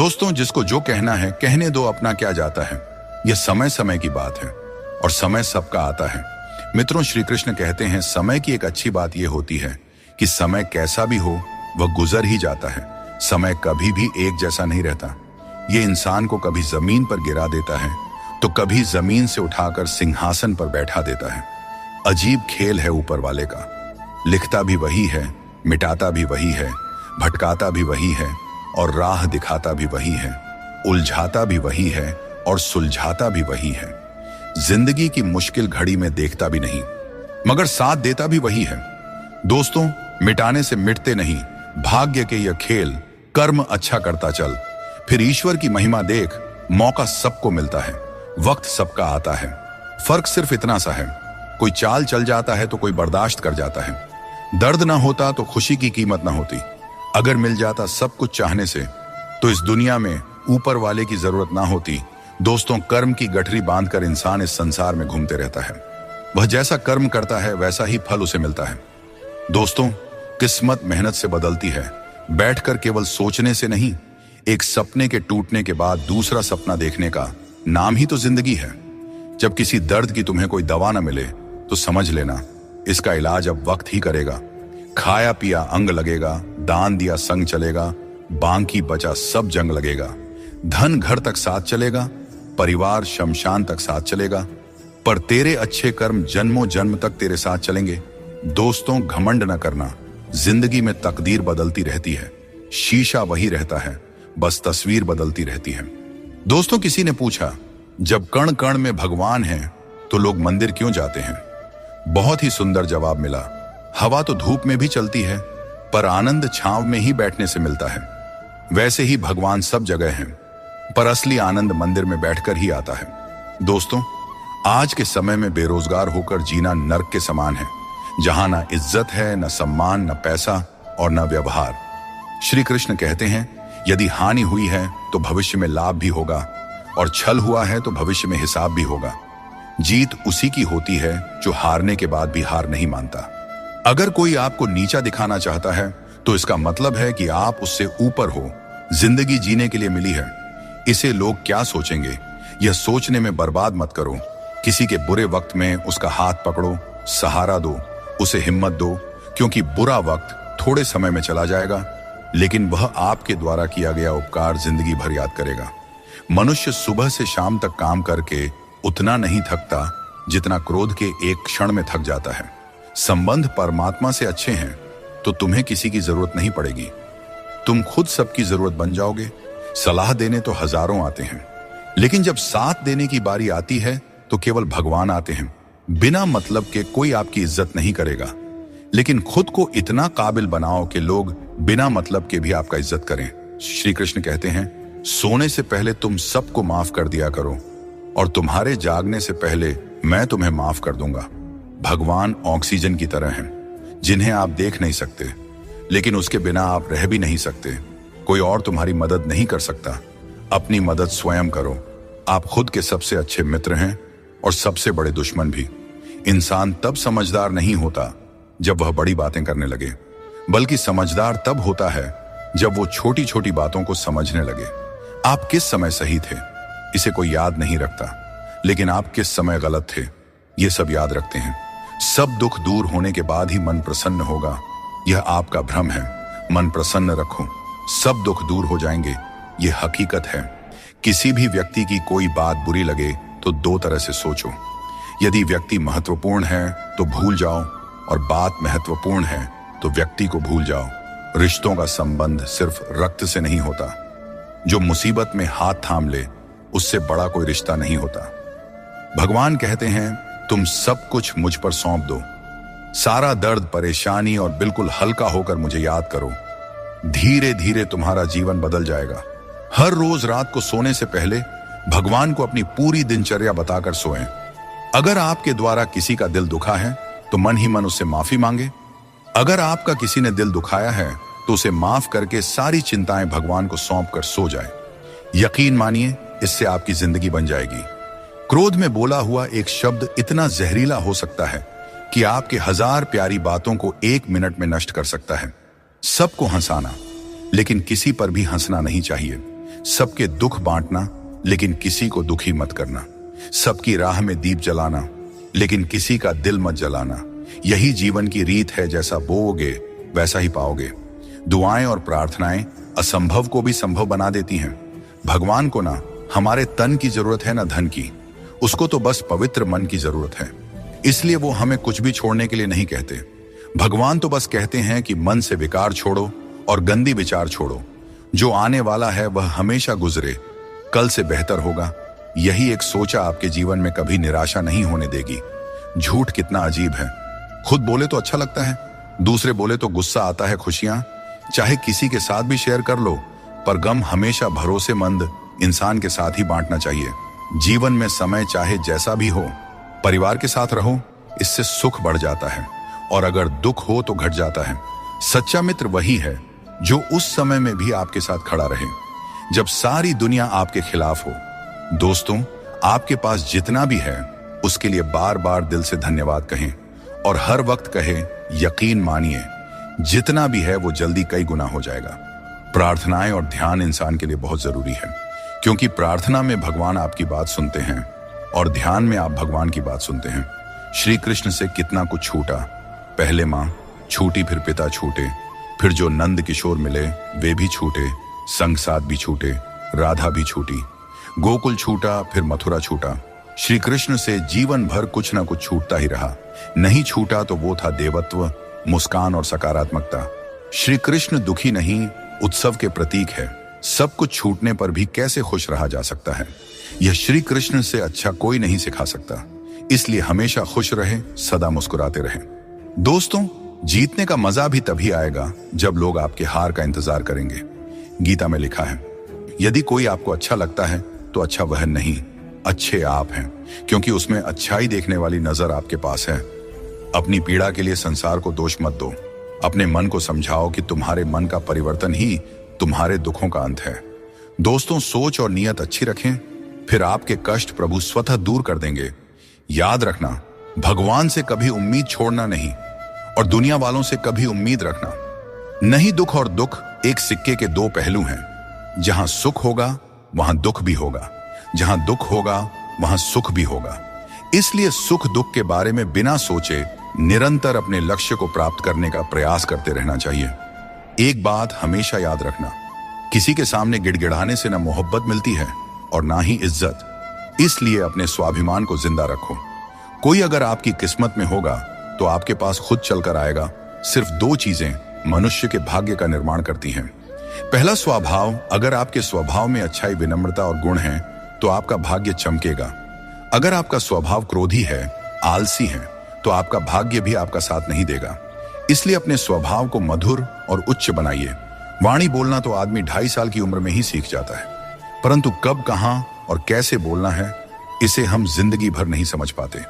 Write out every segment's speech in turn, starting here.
दोस्तों, जिसको जो कहना है कहने दो, अपना क्या जाता है। यह समय समय की बात है और समय सबका आता है। मित्रों, श्री कृष्ण कहते हैं समय की एक अच्छी बात यह होती है कि समय कैसा भी हो वह गुजर ही जाता है। समय कभी भी एक जैसा नहीं रहता। ये इंसान को कभी जमीन पर गिरा देता है तो कभी जमीन से उठाकर सिंहासन पर बैठा देता है। अजीब खेल है ऊपर वाले का। लिखता भी वही है, मिटाता भी वही है, भटकाता भी वही है और राह दिखाता भी वही है, उलझाता भी वही है और सुलझाता भी वही है। जिंदगी की मुश्किल घड़ी में देखता भी नहीं मगर साथ देता भी वही है। दोस्तों, मिटाने से मिटते नहीं भाग्य के यह खेल। कर्म अच्छा करता चल, फिर ईश्वर की महिमा देख। मौका सबको मिलता है, वक्त सबका आता है। फर्क सिर्फ इतना सा है, कोई चाल चल जाता है तो कोई बर्दाश्त कर जाता है। दर्द ना होता तो खुशी की कीमत ना होती। अगर मिल जाता सब कुछ चाहने से तो इस दुनिया में ऊपर वाले की जरूरत ना होती। दोस्तों, कर्म की गठरी बांधकर इंसान इस संसार में घूमते रहता है। वह जैसा कर्म करता है वैसा ही फल उसे मिलता है। दोस्तों, किस्मत मेहनत से बदलती है, बैठकर केवल सोचने से नहीं। एक सपने के टूटने के बाद दूसरा सपना देखने का नाम ही तो जिंदगी है। जब किसी दर्द की तुम्हें कोई दवा न मिले तो समझ लेना इसका इलाज अब वक्त ही करेगा। खाया पिया अंग लगेगा, दान दिया संग चलेगा, बाकी बचा सब जंग लगेगा। धन घर तक साथ चलेगा, परिवार शमशान तक साथ चलेगा, पर तेरे अच्छे कर्म जन्मों जन्म तक तेरे साथ चलेंगे। दोस्तों, घमंड न करना, जिंदगी में तकदीर बदलती रहती है। शीशा वही रहता है, बस तस्वीर बदलती रहती है। दोस्तों, किसी ने पूछा, जब कण कण में भगवान है तो लोग मंदिर क्यों जाते हैं? बहुत ही सुंदर जवाब मिला। हवा तो धूप में भी चलती है, पर आनंद छांव में ही बैठने से मिलता है। वैसे ही भगवान सब जगह हैं, पर असली आनंद मंदिर में बैठकर ही आता है। दोस्तों, आज के समय में बेरोजगार होकर जीना नर्क के समान है, जहां ना इज्जत है, न सम्मान, न पैसा और न व्यवहार। श्री कृष्ण कहते हैं, यदि हानि हुई है तो भविष्य में लाभ भी होगा और छल हुआ है तो भविष्य में हिसाब भी होगा। जीत उसी की होती है जो हारने के बाद भी हार नहीं मानता। अगर कोई आपको नीचा दिखाना चाहता है तो इसका मतलब है कि आप उससे ऊपर हो। जिंदगी जीने के लिए मिली है, इसे लोग क्या सोचेंगे यह सोचने में बर्बाद मत करो। किसी के बुरे वक्त में उसका हाथ पकड़ो, सहारा दो, उसे हिम्मत दो, क्योंकि बुरा वक्त थोड़े समय में चला जाएगा, लेकिन वह आपके द्वारा किया गया उपकार जिंदगी भर याद करेगा। मनुष्य सुबह से शाम तक काम करके उतना नहीं थकता जितना क्रोध के एक क्षण में थक जाता है। संबंध परमात्मा से अच्छे हैं तो तुम्हें किसी की जरूरत नहीं पड़ेगी। तुम खुद सबकी जरूरत बन जाओगे। सलाह देने तो हजारों आते हैं, लेकिन जब साथ देने की बारी आती है तो केवल भगवान आते हैं। बिना मतलब के कोई आपकी इज्जत नहीं करेगा, लेकिन खुद को इतना काबिल बनाओ कि लोग बिना मतलब के भी आपका इज्जत करें। श्री कृष्ण कहते हैं, सोने से पहले तुम सबको माफ कर दिया करो और तुम्हारे जागने से पहले मैं तुम्हें माफ कर दूंगा। भगवान ऑक्सीजन की तरह हैं, जिन्हें आप देख नहीं सकते, लेकिन उसके बिना आप रह भी नहीं सकते। कोई और तुम्हारी मदद नहीं कर सकता। अपनी मदद स्वयं करो। आप खुद के सबसे अच्छे मित्र हैं और सबसे बड़े दुश्मन भी। इंसान तब समझदार नहीं होता जब वह बड़ी बातें करने लगे, बल्कि समझदार तब होता है जब वो छोटी छोटी बातों को समझने लगे। आप किस समय सही थे इसे कोई याद नहीं रखता, लेकिन आप किस समय गलत थे ये सब याद रखते हैं। सब दुख दूर होने के बाद ही मन प्रसन्न होगा, यह आपका भ्रम है। मन प्रसन्न रखो, सब दुख दूर हो जाएंगे, यह हकीकत है। किसी भी व्यक्ति की कोई बात बुरी लगे तो दो तरह से सोचो। यदि व्यक्ति महत्वपूर्ण है तो भूल जाओ, और बात महत्वपूर्ण है तो व्यक्ति को भूल जाओ। रिश्तों का संबंध सिर्फ रक्त से नहीं होता। जो मुसीबत में हाथ थाम ले उससे बड़ा कोई रिश्ता नहीं होता। भगवान कहते हैं, तुम सब कुछ मुझ पर सौंप दो। सारा दर्द, परेशानी और बिल्कुल हल्का होकर मुझे याद करो। धीरे धीरे तुम्हारा जीवन बदल जाएगा। हर रोज रात को सोने से पहले भगवान को अपनी पूरी दिनचर्या बताकर सोएं। अगर आपके द्वारा किसी का दिल दुखा है तो मन ही मन उससे माफी मांगे। अगर आपका किसी ने दिल दुखाया है तो उसे माफ करके सारी चिंताएं भगवान को सौंप कर सो जाए। यकीन मानिए, इससे आपकी जिंदगी बन जाएगी। क्रोध में बोला हुआ एक शब्द इतना जहरीला हो सकता है कि आपके 1000 प्यारी बातों को 1 मिनट में नष्ट कर सकता है। सबको हंसाना, लेकिन किसी पर भी हंसना नहीं चाहिए। सबके दुख बांटना, लेकिन किसी को दुखी मत करना। सबकी राह में दीप जलाना, लेकिन किसी का दिल मत जलाना। यही जीवन की रीत है, जैसा बोओगे वैसा ही पाओगे। दुआएं और प्रार्थनाएं असंभव को भी संभव बना देती हैं। भगवान को ना हमारे तन की जरूरत है, ना धन की। उसको तो बस पवित्र मन की जरूरत है। इसलिए वो हमें कुछ भी छोड़ने के लिए नहीं कहते। भगवान तो बस कहते हैं कि मन से विकार छोड़ो और गंदी विचार छोड़ो। जो आने वाला है वह हमेशा गुजरे, कल से बेहतर होगा। यही एक सोचा आपके जीवन में कभी निराशा नहीं होने देगी। झूठ कितना अजीब है। खुद बोले तो अच्छा लगता है, दूसरे बोले तो गुस्सा आता है। खुशियां चाहे किसी के साथ भी शेयर कर लो, पर गम हमेशा भरोसेमंद इंसान के साथ ही बांटना चाहिए। जीवन में समय चाहे जैसा भी हो, परिवार के साथ रहो, इससे सुख बढ़ जाता है, और अगर दुख हो तो घट जाता है। सच्चा मित्र वही है जो उस समय में भी आपके साथ खड़ा रहे जब सारी दुनिया आपके खिलाफ हो। दोस्तों, आपके पास जितना भी है उसके लिए बार बार दिल से धन्यवाद कहें, और हर वक्त कहें, यकीन मानिए जितना भी है वो जल्दी कई गुना हो जाएगा। प्रार्थनाएं और ध्यान इंसान के लिए बहुत जरूरी है, क्योंकि प्रार्थना में भगवान आपकी बात सुनते हैं और ध्यान में आप भगवान की बात सुनते हैं। श्री कृष्ण से कितना कुछ छूटा। पहले माँ छूटी, फिर पिता छूटे, फिर जो नंद किशोर मिले वे भी छूटे, संग साथ भी छूटे, राधा भी छूटी, गोकुल छूटा, फिर मथुरा छूटा। श्री कृष्ण से जीवन भर कुछ ना कुछ छूटता ही रहा। नहीं छूटा तो वो था देवत्व, मुस्कान और सकारात्मकता। श्री कृष्ण दुखी नहीं, उत्सव के प्रतीक है। सब कुछ छूटने पर भी कैसे खुश रहा जा सकता है, यह श्री कृष्ण से अच्छा कोई नहीं सिखा सकता। इसलिए हमेशा खुश रहे, सदा मुस्कुराते रहे। दोस्तों, जीतने का मजा भी तभी आएगा जब लोग आपके हार का इंतजार करेंगे। गीता में लिखा है, यदि कोई आपको अच्छा लगता है तो अच्छा वह नहीं, अच्छे आप हैं, क्योंकि उसमें अच्छाई देखने वाली नजर आपके पास है। अपनी पीड़ा के लिए संसार को दोष मत दो। अपने मन को समझाओ कि तुम्हारे मन का परिवर्तन ही तुम्हारे दुखों का अंत है। दोस्तों, सोच और नियत अच्छी रखें, फिर आपके कष्ट प्रभु स्वतः दूर कर देंगे। याद रखना, भगवान से कभी उम्मीद छोड़ना नहीं, और दुनिया वालों से कभी उम्मीद रखना नहीं। दुख और दुख एक सिक्के के दो पहलू हैं। जहां सुख होगा वहां दुख भी होगा, जहां दुख होगा वहां सुख भी होगा। इसलिए सुख दुख के बारे में बिना सोचे निरंतर अपने लक्ष्य को प्राप्त करने का प्रयास करते रहना चाहिए। एक बात हमेशा याद रखना, किसी के सामने गिड़गिड़ाने से ना मोहब्बत मिलती है और ना ही इज्जत। इसलिए अपने स्वाभिमान को जिंदा रखो। कोई अगर आपकी किस्मत में होगा तो आपके पास खुद चलकर आएगा। सिर्फ दो चीजें मनुष्य के भाग्य का निर्माण करती हैं। पहला, स्वभाव। अगर आपके स्वभाव में अच्छाई, विनम्रता और गुण हैं तो आपका भाग्य चमकेगा। अगर आपका स्वभाव क्रोधी है, आलसी है, तो आपका भाग्य भी आपका साथ नहीं देगा। इसलिए अपने स्वभाव को मधुर और उच्च बनाइए। वाणी बोलना तो आदमी 2.5 साल की उम्र में ही सीख जाता है, परंतु कब, कहां और कैसे बोलना है, इसे हम जिंदगी भर नहीं समझ पाते।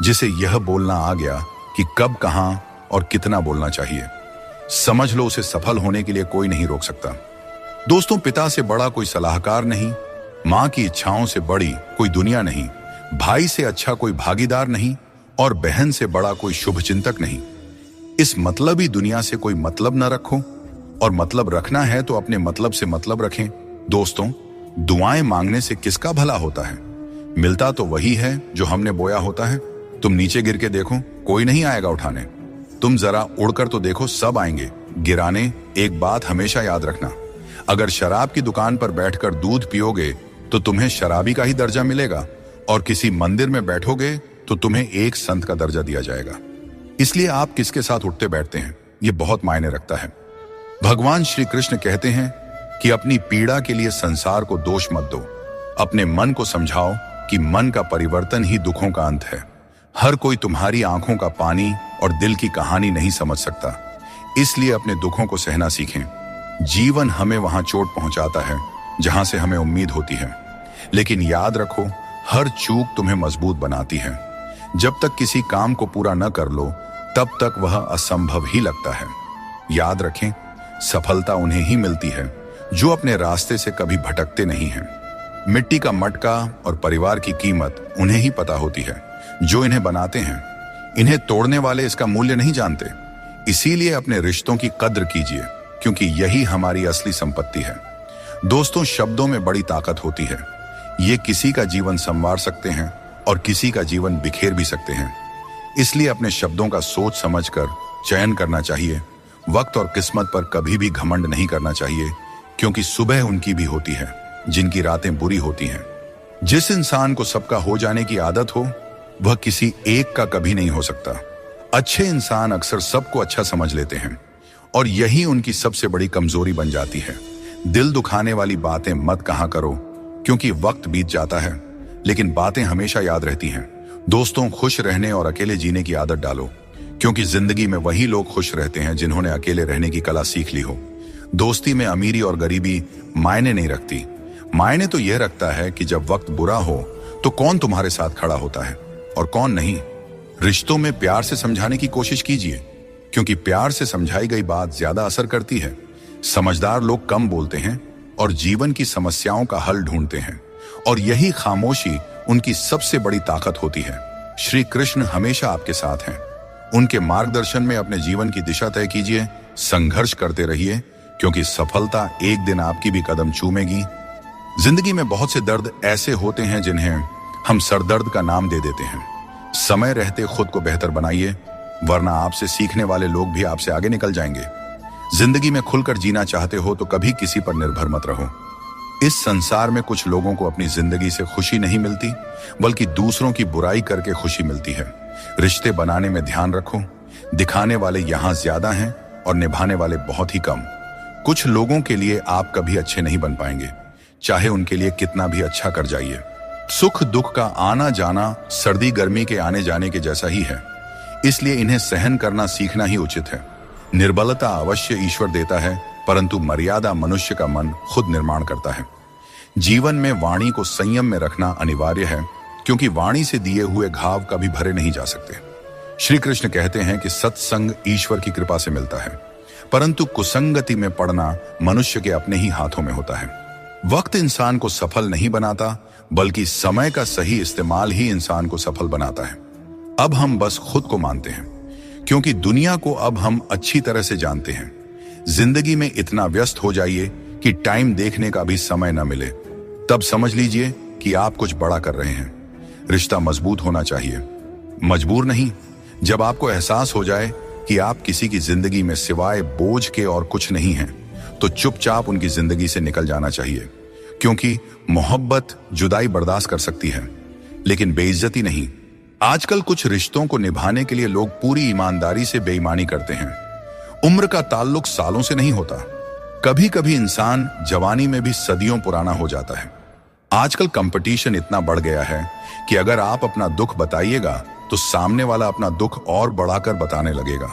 जिसे यह बोलना आ गया कि कब, कहां और कितना बोलना चाहिए, समझ लो उसे सफल होने के लिए कोई नहीं रोक सकता। दोस्तों, पिता से बड़ा कोई सलाहकार नहीं, मां की इच्छाओं से बड़ी कोई दुनिया नहीं, भाई से अच्छा कोई भागीदार नहीं, और बहन से बड़ा कोई शुभचिंतक नहीं। इस मतलबी दुनिया से कोई मतलब न रखो, और मतलब रखना है तो अपने मतलब से मतलब रखें। दोस्तों, दुआएं मांगने से किसका भला होता है? मिलता तो वही है जो हमने बोया होता है। तुम नीचे गिर के देखो, कोई नहीं आएगा उठाने। तुम जरा उड़कर तो देखो, सब आएंगे गिराने। एक बात हमेशा याद रखना, अगर शराब की दुकान पर बैठकर दूध पियोगे तो तुम्हें शराबी का ही दर्जा मिलेगा, और किसी मंदिर में बैठोगे तो तुम्हें एक संत का दर्जा दिया जाएगा। इसलिए आप किसके साथ उठते बैठते हैं, यह बहुत मायने रखता है। भगवान श्री कृष्ण कहते हैं कि अपनी पीड़ा के लिए संसार को दोष मत दो। अपने मन को समझाओ कि मन का परिवर्तन ही दुखों का अंत है। हर कोई तुम्हारी आंखों का पानी और दिल की कहानी नहीं समझ सकता। इसलिए अपने दुखों को सहना सीखें। जीवन हमें वहां चोट पहुंचाता है जहां से हमें उम्मीद होती है, लेकिन याद रखो, हर चूक तुम्हें मजबूत बनाती है। जब तक किसी काम को पूरा न कर लो तब तक वह असंभव ही लगता है। याद रखें, सफलता उन्हें ही मिलती है जो अपने रास्ते से कभी भटकते नहीं हैं। मिट्टी का मटका और परिवार की कीमत उन्हें ही पता होती है जो इन्हें बनाते हैं। इन्हें तोड़ने वाले इसका मूल्य नहीं जानते। इसीलिए अपने रिश्तों की कद्र कीजिए, क्योंकि यही हमारी असली संपत्ति है। दोस्तों, शब्दों में बड़ी ताकत होती है। ये किसी का जीवन संवार सकते हैं और किसी का जीवन बिखेर भी सकते हैं। इसलिए अपने शब्दों का सोच समझकर चयन करना चाहिए। वक्त और किस्मत पर कभी भी घमंड नहीं करना चाहिए, क्योंकि सुबह उनकी भी होती है जिनकी रातें बुरी होती हैं। जिस इंसान को सबका हो जाने की आदत हो, वह किसी एक का कभी नहीं हो सकता। अच्छे इंसान अक्सर सबको अच्छा समझ लेते हैं और यही उनकी सबसे बड़ी कमजोरी बन जाती है। दिल दुखाने वाली बातें मत कहा करो, क्योंकि वक्त बीत जाता है, लेकिन बातें हमेशा याद रहती हैं। दोस्तों, खुश रहने और अकेले जीने की आदत डालो, क्योंकि जिंदगी में वही लोग खुश रहते हैं जिन्होंने अकेले रहने की कला सीख ली हो। दोस्ती में अमीरी और गरीबी मायने नहीं रखती। मायने तो यह रखता है कि जब वक्त बुरा हो तो कौन तुम्हारे साथ खड़ा होता है और कौन नहीं। रिश्तों में प्यार से समझाने की कोशिश कीजिए, क्योंकि प्यार से समझाई गई बात ज्यादा असर करती है। समझदार लोग कम बोलते हैं और जीवन की समस्याओं का हल ढूंढते हैं, और यही खामोशी उनकी सबसे बड़ी ताकत होती है। श्री कृष्ण हमेशा आपके साथ हैं। उनके मार्गदर्शन में अपने जीवन की दिशा तय कीजिए, संघर्ष करते रहिए, क्योंकि सफलता एक दिन आपकी भी कदम चूमेगी। जिंदगी में बहुत से दर्द ऐसे होते हैं जिन्हें हम सरदर्द का नाम दे देते हैं। समय रहते खुद को बेहतर बनाइए, वरना आपसे सीखने वाले लोग भी आपसे आगे निकल जाएंगे। जिंदगी में खुलकर जीना चाहते हो तो कभी किसी पर निर्भर मत रहो। इस संसार में कुछ लोगों को अपनी जिंदगी से खुशी नहीं मिलती, बल्कि दूसरों की बुराई करके खुशी मिलती है। रिश्ते बनाने में ध्यान रखो, दिखाने वाले यहाँ ज्यादा हैं और निभाने वाले बहुत ही कम। कुछ लोगों के लिए आप कभी अच्छे नहीं बन पाएंगे, चाहे उनके लिए कितना भी अच्छा कर जाइए। सुख दुख का आना जाना सर्दी गर्मी के आने जाने के जैसा ही है, इसलिए इन्हें सहन करना सीखना ही उचित है। निर्बलता अवश्य ईश्वर देता है, परंतु मर्यादा मनुष्य का मन खुद निर्माण करता है। जीवन में वाणी को संयम में रखना अनिवार्य है, क्योंकि वाणी से दिए हुए घाव कभी भरे नहीं जा सकते। श्री कृष्ण कहते हैं कि सत्संग ईश्वर की कृपा से मिलता है, परंतु कुसंगति में पड़ना मनुष्य के अपने ही हाथों में होता है। वक्त इंसान को सफल नहीं बनाता, बल्कि समय का सही इस्तेमाल ही इंसान को सफल बनाता है। अब हम बस खुद को मानते हैं, क्योंकि दुनिया को अब हम अच्छी तरह से जानते हैं। जिंदगी में इतना व्यस्त हो जाइए कि टाइम देखने का भी समय न मिले, तब समझ लीजिए कि आप कुछ बड़ा कर रहे हैं। रिश्ता मजबूत होना चाहिए, मजबूर नहीं। जब आपको एहसास हो जाए कि आप किसी की जिंदगी में सिवाय बोझ के और कुछ नहीं हैं, तो चुपचाप उनकी जिंदगी से निकल जाना चाहिए, क्योंकि मोहब्बत जुदाई बर्दाश्त कर सकती है, लेकिन बेइज्जती नहीं। आजकल कुछ रिश्तों को निभाने के लिए लोग पूरी ईमानदारी से बेईमानी करते हैं। उम्र का ताल्लुक सालों से नहीं होता। कभी कभी इंसान जवानी में भी सदियों पुराना हो जाता है। आजकल कंपटीशन इतना बढ़ गया है कि अगर आप अपना दुख बताइएगा तो सामने वाला अपना दुख और बढ़ाकर बताने लगेगा।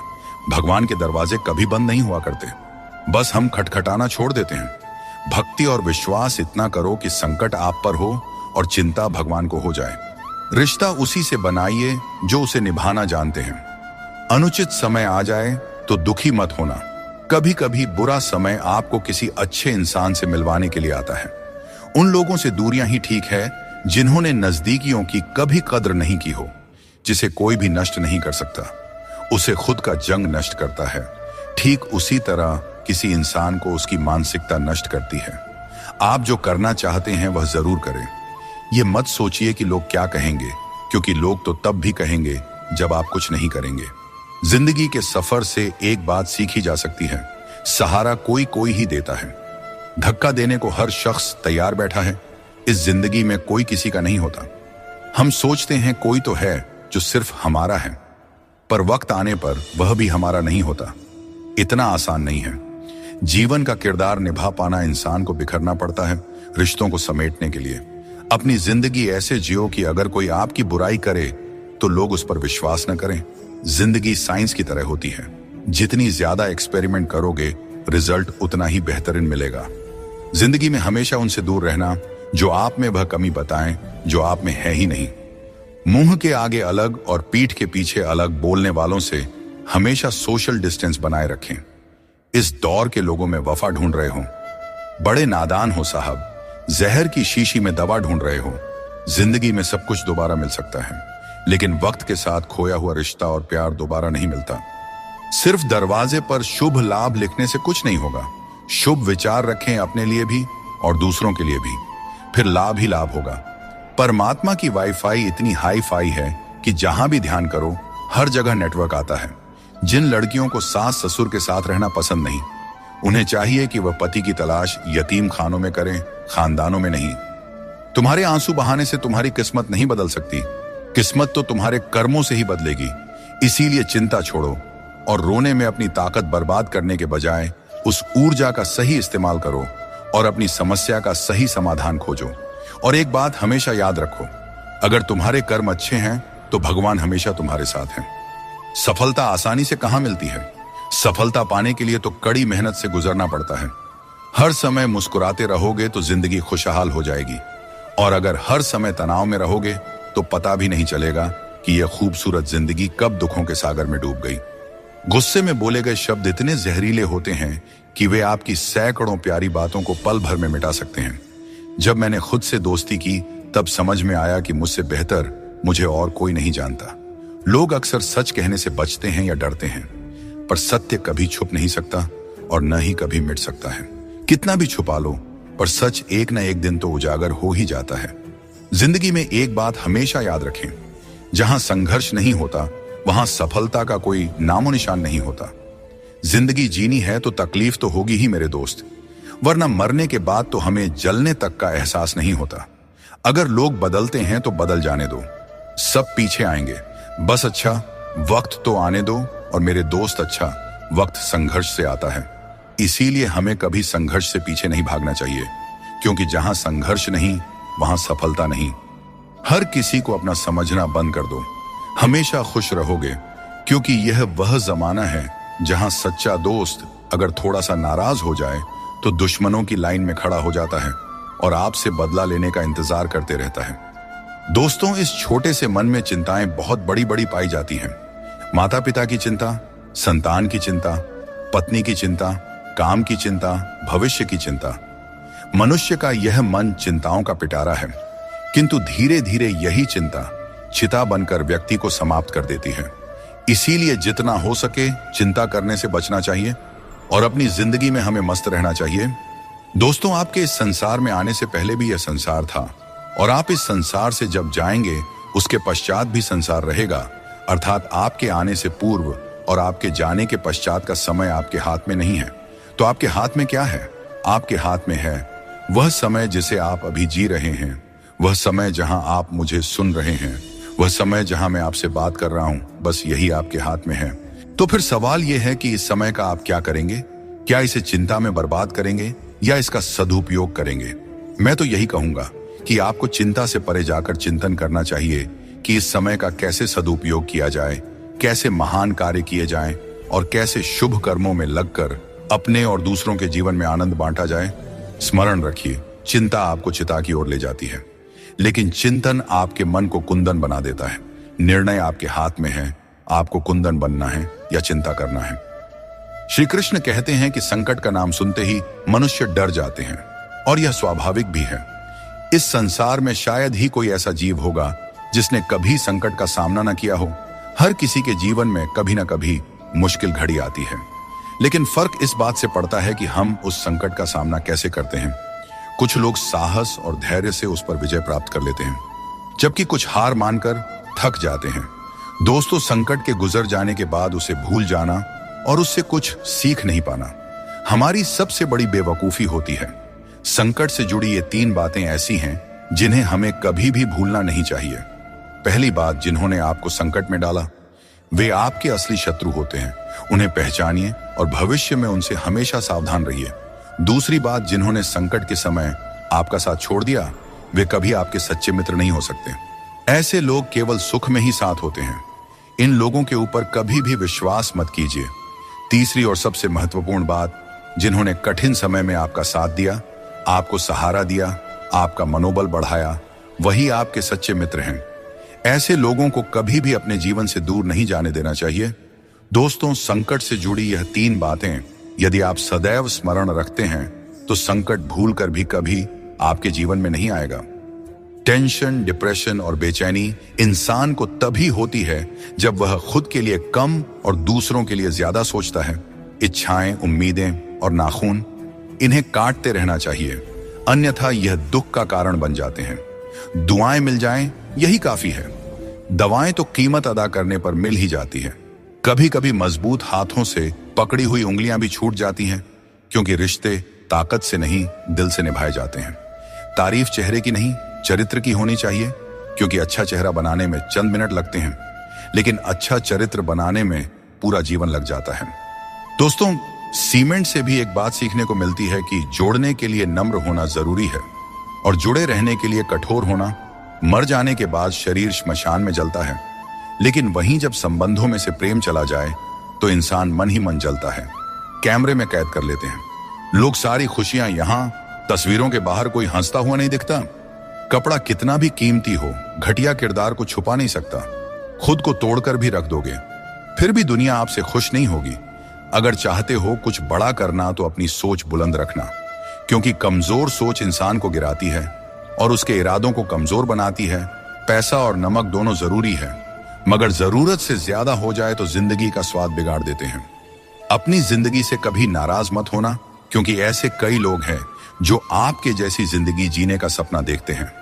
भगवान के दरवाजे कभी बंद नहीं हुआ करते, बस हम खटखटाना छोड़ देते हैं। भक्ति और विश्वास इतना करो कि संकट आप पर हो और चिंता भगवान को हो जाए। रिश्ता उसी से बनाइए जो उसे निभाना जानते हैं। अनुचित समय आ जाए तो दुखी मत होना। कभी कभी बुरा समय आपको किसी अच्छे इंसान से मिलवाने के लिए आता है। उन लोगों से दूरियां ही ठीक है जिन्होंने नजदीकियों की कभी कद्र नहीं की हो। जिसे कोई भी नष्ट नहीं कर सकता, उसे खुद का जंग नष्ट करता है। ठीक उसी तरह किसी इंसान को उसकी मानसिकता नष्ट करती है। आप जो करना चाहते हैं वह जरूर करें। ये मत सोचिए कि लोग क्या कहेंगे, क्योंकि लोग तो तब भी कहेंगे जब आप कुछ नहीं करेंगे। जिंदगी के सफर से एक बात सीखी जा सकती है, सहारा कोई कोई ही देता है। धक्का देने को हर शख्स तैयार बैठा है। इस जिंदगी में कोई किसी का नहीं होता। हम सोचते हैं कोई तो है जो सिर्फ हमारा है, पर वक्त आने पर वह भी हमारा नहीं होता। इतना आसान नहीं है। जीवन का किरदार निभा पाना इंसान को बिखरना पड़ता है रिश्तों को समेटने के लिए। अपनी जिंदगी ऐसे जियो कि अगर कोई आपकी बुराई करे तो लोग उस पर विश्वास न करें। जिंदगी साइंस की तरह होती है। जितनी ज्यादा एक्सपेरिमेंट करोगे, रिजल्ट उतना ही बेहतरीन मिलेगा। जिंदगी में हमेशा उनसे दूर रहना जो आप में वह कमी बताएं जो आप में है ही नहीं। मुंह के आगे अलग और पीठ के पीछे अलग बोलने वालों से हमेशा सोशल डिस्टेंस बनाए रखें। इस दौर के लोगों में वफा ढूंढ रहे हो, बड़े नादान हो साहब। जहर की शीशी में दवा ढूंढ रहे हो। जिंदगी में सब कुछ दोबारा मिल सकता है, लेकिन वक्त के साथ खोया हुआ रिश्ता और प्यार दोबारा नहीं मिलता। सिर्फ दरवाजे पर शुभ लाभ लिखने से कुछ नहीं होगा। शुभ विचार रखें अपने लिए भी और दूसरों के लिए भी, फिर लाभ ही लाभ होगा। परमात्मा की वाईफाई इतनी हाई फाई है कि जहां भी ध्यान करो हर जगह नेटवर्क आता है। जिन लड़कियों को सास ससुर के साथ रहना पसंद नहीं, उन्हें चाहिए कि वह पति की तलाश यतीम खानों में करें, खानदानों में नहीं। तुम्हारे आंसू बहाने से तुम्हारी किस्मत नहीं बदल सकती, किस्मत तो तुम्हारे कर्मों से ही बदलेगी। इसीलिए चिंता छोड़ो और रोने में अपनी ताकत बर्बाद करने के बजाय उस ऊर्जा का सही इस्तेमाल करो और अपनी समस्या का सही समाधान खोजो। और एक बात हमेशा याद रखो, अगर तुम्हारे कर्म अच्छे हैं तो भगवान हमेशा तुम्हारे साथ हैं। सफलता आसानी से कहां मिलती है? सफलता पाने के लिए तो कड़ी मेहनत से गुजरना पड़ता है। हर समय मुस्कुराते रहोगे तो जिंदगी खुशहाल हो जाएगी, और अगर हर समय तनाव में रहोगे तो पता भी नहीं चलेगा कि यह खूबसूरत जिंदगी कब दुखों के सागर में डूब गई। गुस्से में बोले गए शब्द इतने जहरीले होते हैं कि वे आपकी सैकड़ों प्यारी बातों को पल भर में मिटा सकते हैं। जब मैंने खुद से दोस्ती की तब समझ में आया कि मुझसे बेहतर मुझे और कोई नहीं जानता। लोग अक्सर सच कहने से बचते हैं या डरते हैं, पर सत्य कभी छुप नहीं सकता और न ही कभी मिट सकता है। कितना भी छुपा लो, पर सच एक न एक दिन तो उजागर हो ही जाता है। जिंदगी में एक बात हमेशा याद रखें, जहां संघर्ष नहीं होता वहां सफलता का कोई नामो निशान नहीं होता। जिंदगी जीनी है तो तकलीफ तो होगी ही मेरे दोस्त, वरना मरने के बाद तो हमें जलने तक का एहसास नहीं होता। अगर लोग बदलते हैं तो बदल जाने दो, सब पीछे आएंगे। बस अच्छा वक्त तो आने दो, और मेरे दोस्त अच्छा वक्त संघर्ष से आता है। इसीलिए हमें कभी संघर्ष से पीछे नहीं भागना चाहिए, क्योंकि जहां संघर्ष नहीं वहां सफलता नहीं। हर किसी को अपना समझना बंद कर दो, हमेशा खुश रहोगे, क्योंकि यह वह जमाना है जहां सच्चा दोस्त अगर थोड़ा सा नाराज हो जाए तो दुश्मनों की लाइन में खड़ा हो जाता है और आपसे बदला लेने का इंतजार करते रहता है। दोस्तों, इस छोटे से मन में चिंताएं बहुत बड़ी बड़ी पाई जाती हैं। माता पिता की चिंता, संतान की चिंता, पत्नी की चिंता, काम की चिंता, भविष्य की चिंता। मनुष्य का यह मन चिंताओं का पिटारा है, किंतु धीरे धीरे यही चिंता चिता बनकर व्यक्ति को समाप्त कर देती है। इसीलिए जितना हो सके चिंता करने से बचना चाहिए और अपनी जिंदगी में हमें मस्त रहना चाहिए। दोस्तों, आपके इस संसार में आने से पहले भी यह संसार था, और आप इस संसार से जब जाएंगे उसके पश्चात भी संसार रहेगा। अर्थात आपके आने से पूर्व और आपके जाने के पश्चात का समय आपके हाथ में नहीं है। तो आपके हाथ में क्या है? आपके हाथ में है वह समय जिसे आप अभी जी रहे हैं, वह समय जहां आप मुझे सुन रहे हैं, वह समय जहां मैं आपसे बात कर रहा हूं। बस यही आपके हाथ में है। तो फिर सवाल यह है कि इस समय का आप क्या करेंगे? क्या इसे चिंता में बर्बाद करेंगे या इसका सदुपयोग करेंगे? मैं तो यही कहूंगा कि आपको चिंता से परे जाकर चिंतन करना चाहिए कि इस समय का कैसे सदुपयोग किया जाए, कैसे महान कार्य किए जाएं और कैसे शुभ कर्मों में लगकर अपने और दूसरों के जीवन में आनंद बांटा जाए। स्मरण रखिए, चिंता आपको चिता की ओर ले जाती है, लेकिन चिंतन आपके मन को कुंदन बना देता है। निर्णय आपके हाथ में है, आपको कुंदन बनना है या चिंता करना है। श्री कृष्ण कहते हैं कि संकट का नाम सुनते ही मनुष्य डर जाते हैं, और यह स्वाभाविक भी है। इस संसार में शायद ही कोई ऐसा जीव होगा जिसने कभी संकट का सामना न किया हो। हर किसी के जीवन में कभी ना कभी मुश्किल घड़ी आती है, लेकिन फर्क इस बात से पड़ता है कि हम उस संकट का सामना कैसे करते हैं। कुछ लोग साहस और धैर्य से उस पर विजय प्राप्त कर लेते हैं, जबकि कुछ हार मानकर थक जाते हैं। दोस्तों, संकट के गुजर जाने के बाद उसे भूल जाना और उससे कुछ सीख नहीं पाना हमारी सबसे बड़ी बेवकूफी होती है। संकट से जुड़ी ये 3 बातें ऐसी हैं जिन्हें हमें कभी भी भूलना नहीं चाहिए। पहली बात, जिन्होंने आपको संकट में डाला वे आपके असली शत्रु होते हैं, उन्हें पहचानिए और भविष्य में उनसे हमेशा सावधान रहिए। दूसरी बात, जिन्होंने संकट के समय आपका साथ छोड़ दिया वे कभी आपके सच्चे मित्र नहीं हो सकते। ऐसे लोग केवल सुख में ही साथ होते हैं। इन लोगों के ऊपर कभी भी विश्वास मत कीजिए। तीसरी और सबसे महत्वपूर्ण बात, जिन्होंने कठिन समय में आपका साथ दिया, आपको सहारा दिया, आपका मनोबल बढ़ाया, वही आपके सच्चे मित्र हैं। ऐसे लोगों को कभी भी अपने जीवन से दूर नहीं जाने देना चाहिए। दोस्तों, संकट से जुड़ी यह 3 बातें यदि आप सदैव स्मरण रखते हैं तो संकट भूलकर भी कभी आपके जीवन में नहीं आएगा। टेंशन, डिप्रेशन और बेचैनी इंसान को तभी होती है जब वह खुद के लिए कम और दूसरों के लिए ज्यादा सोचता है। इच्छाएं, उम्मीदें और नाखून, इन्हें काटते रहना चाहिए। अन्यथा यह दुख का कारण बन जाते हैं। दुआएं मिल जाएं यही काफी है। दवाएं तो कीमत अदा करने पर मिल ही जाती है। कभी कभी मजबूत हाथों से पकड़ी हुई उंगलियां भी छूट जाती हैं, क्योंकि रिश्ते ताकत से नहीं दिल से निभाए जाते हैं। तारीफ चेहरे की नहीं चरित्र की होनी चाहिए, क्योंकि अच्छा चेहरा बनाने में चंद मिनट लगते हैं, लेकिन अच्छा चरित्र बनाने में पूरा जीवन लग जाता है। दोस्तों, सीमेंट से भी एक बात सीखने को मिलती है कि जोड़ने के लिए नम्र होना जरूरी है और जुड़े रहने के लिए कठोर होना। मर जाने के बाद शरीर श्मशान में जलता है, लेकिन वहीं जब संबंधों में से प्रेम चला जाए तो इंसान मन ही मन जलता है, कैमरे में कैद कर लेते हैं। लोग सारी खुशियां यहां, तस्वीरों के बाहर कोई हंसता हुआ नहीं दिखता। कपड़ा कितना भी कीमती हो, घटिया किरदार को छुपा नहीं सकता। खुद को तोड़कर भी रख दोगे, फिर भी दुनिया आपसे खुश नहीं होगी। अगर चाहते हो कुछ बड़ा करना तो अपनी सोच बुलंद रखना, क्योंकि कमजोर सोच इंसान को गिराती है और उसके इरादों को कमजोर बनाती है। पैसा और नमक दोनों जरूरी है, मगर जरूरत से ज्यादा हो जाए तो जिंदगी का स्वाद बिगाड़ देते हैं। अपनी जिंदगी से कभी नाराज मत होना, क्योंकि ऐसे कई लोग हैं जो आपके जैसी जिंदगी जीने का सपना देखते हैं।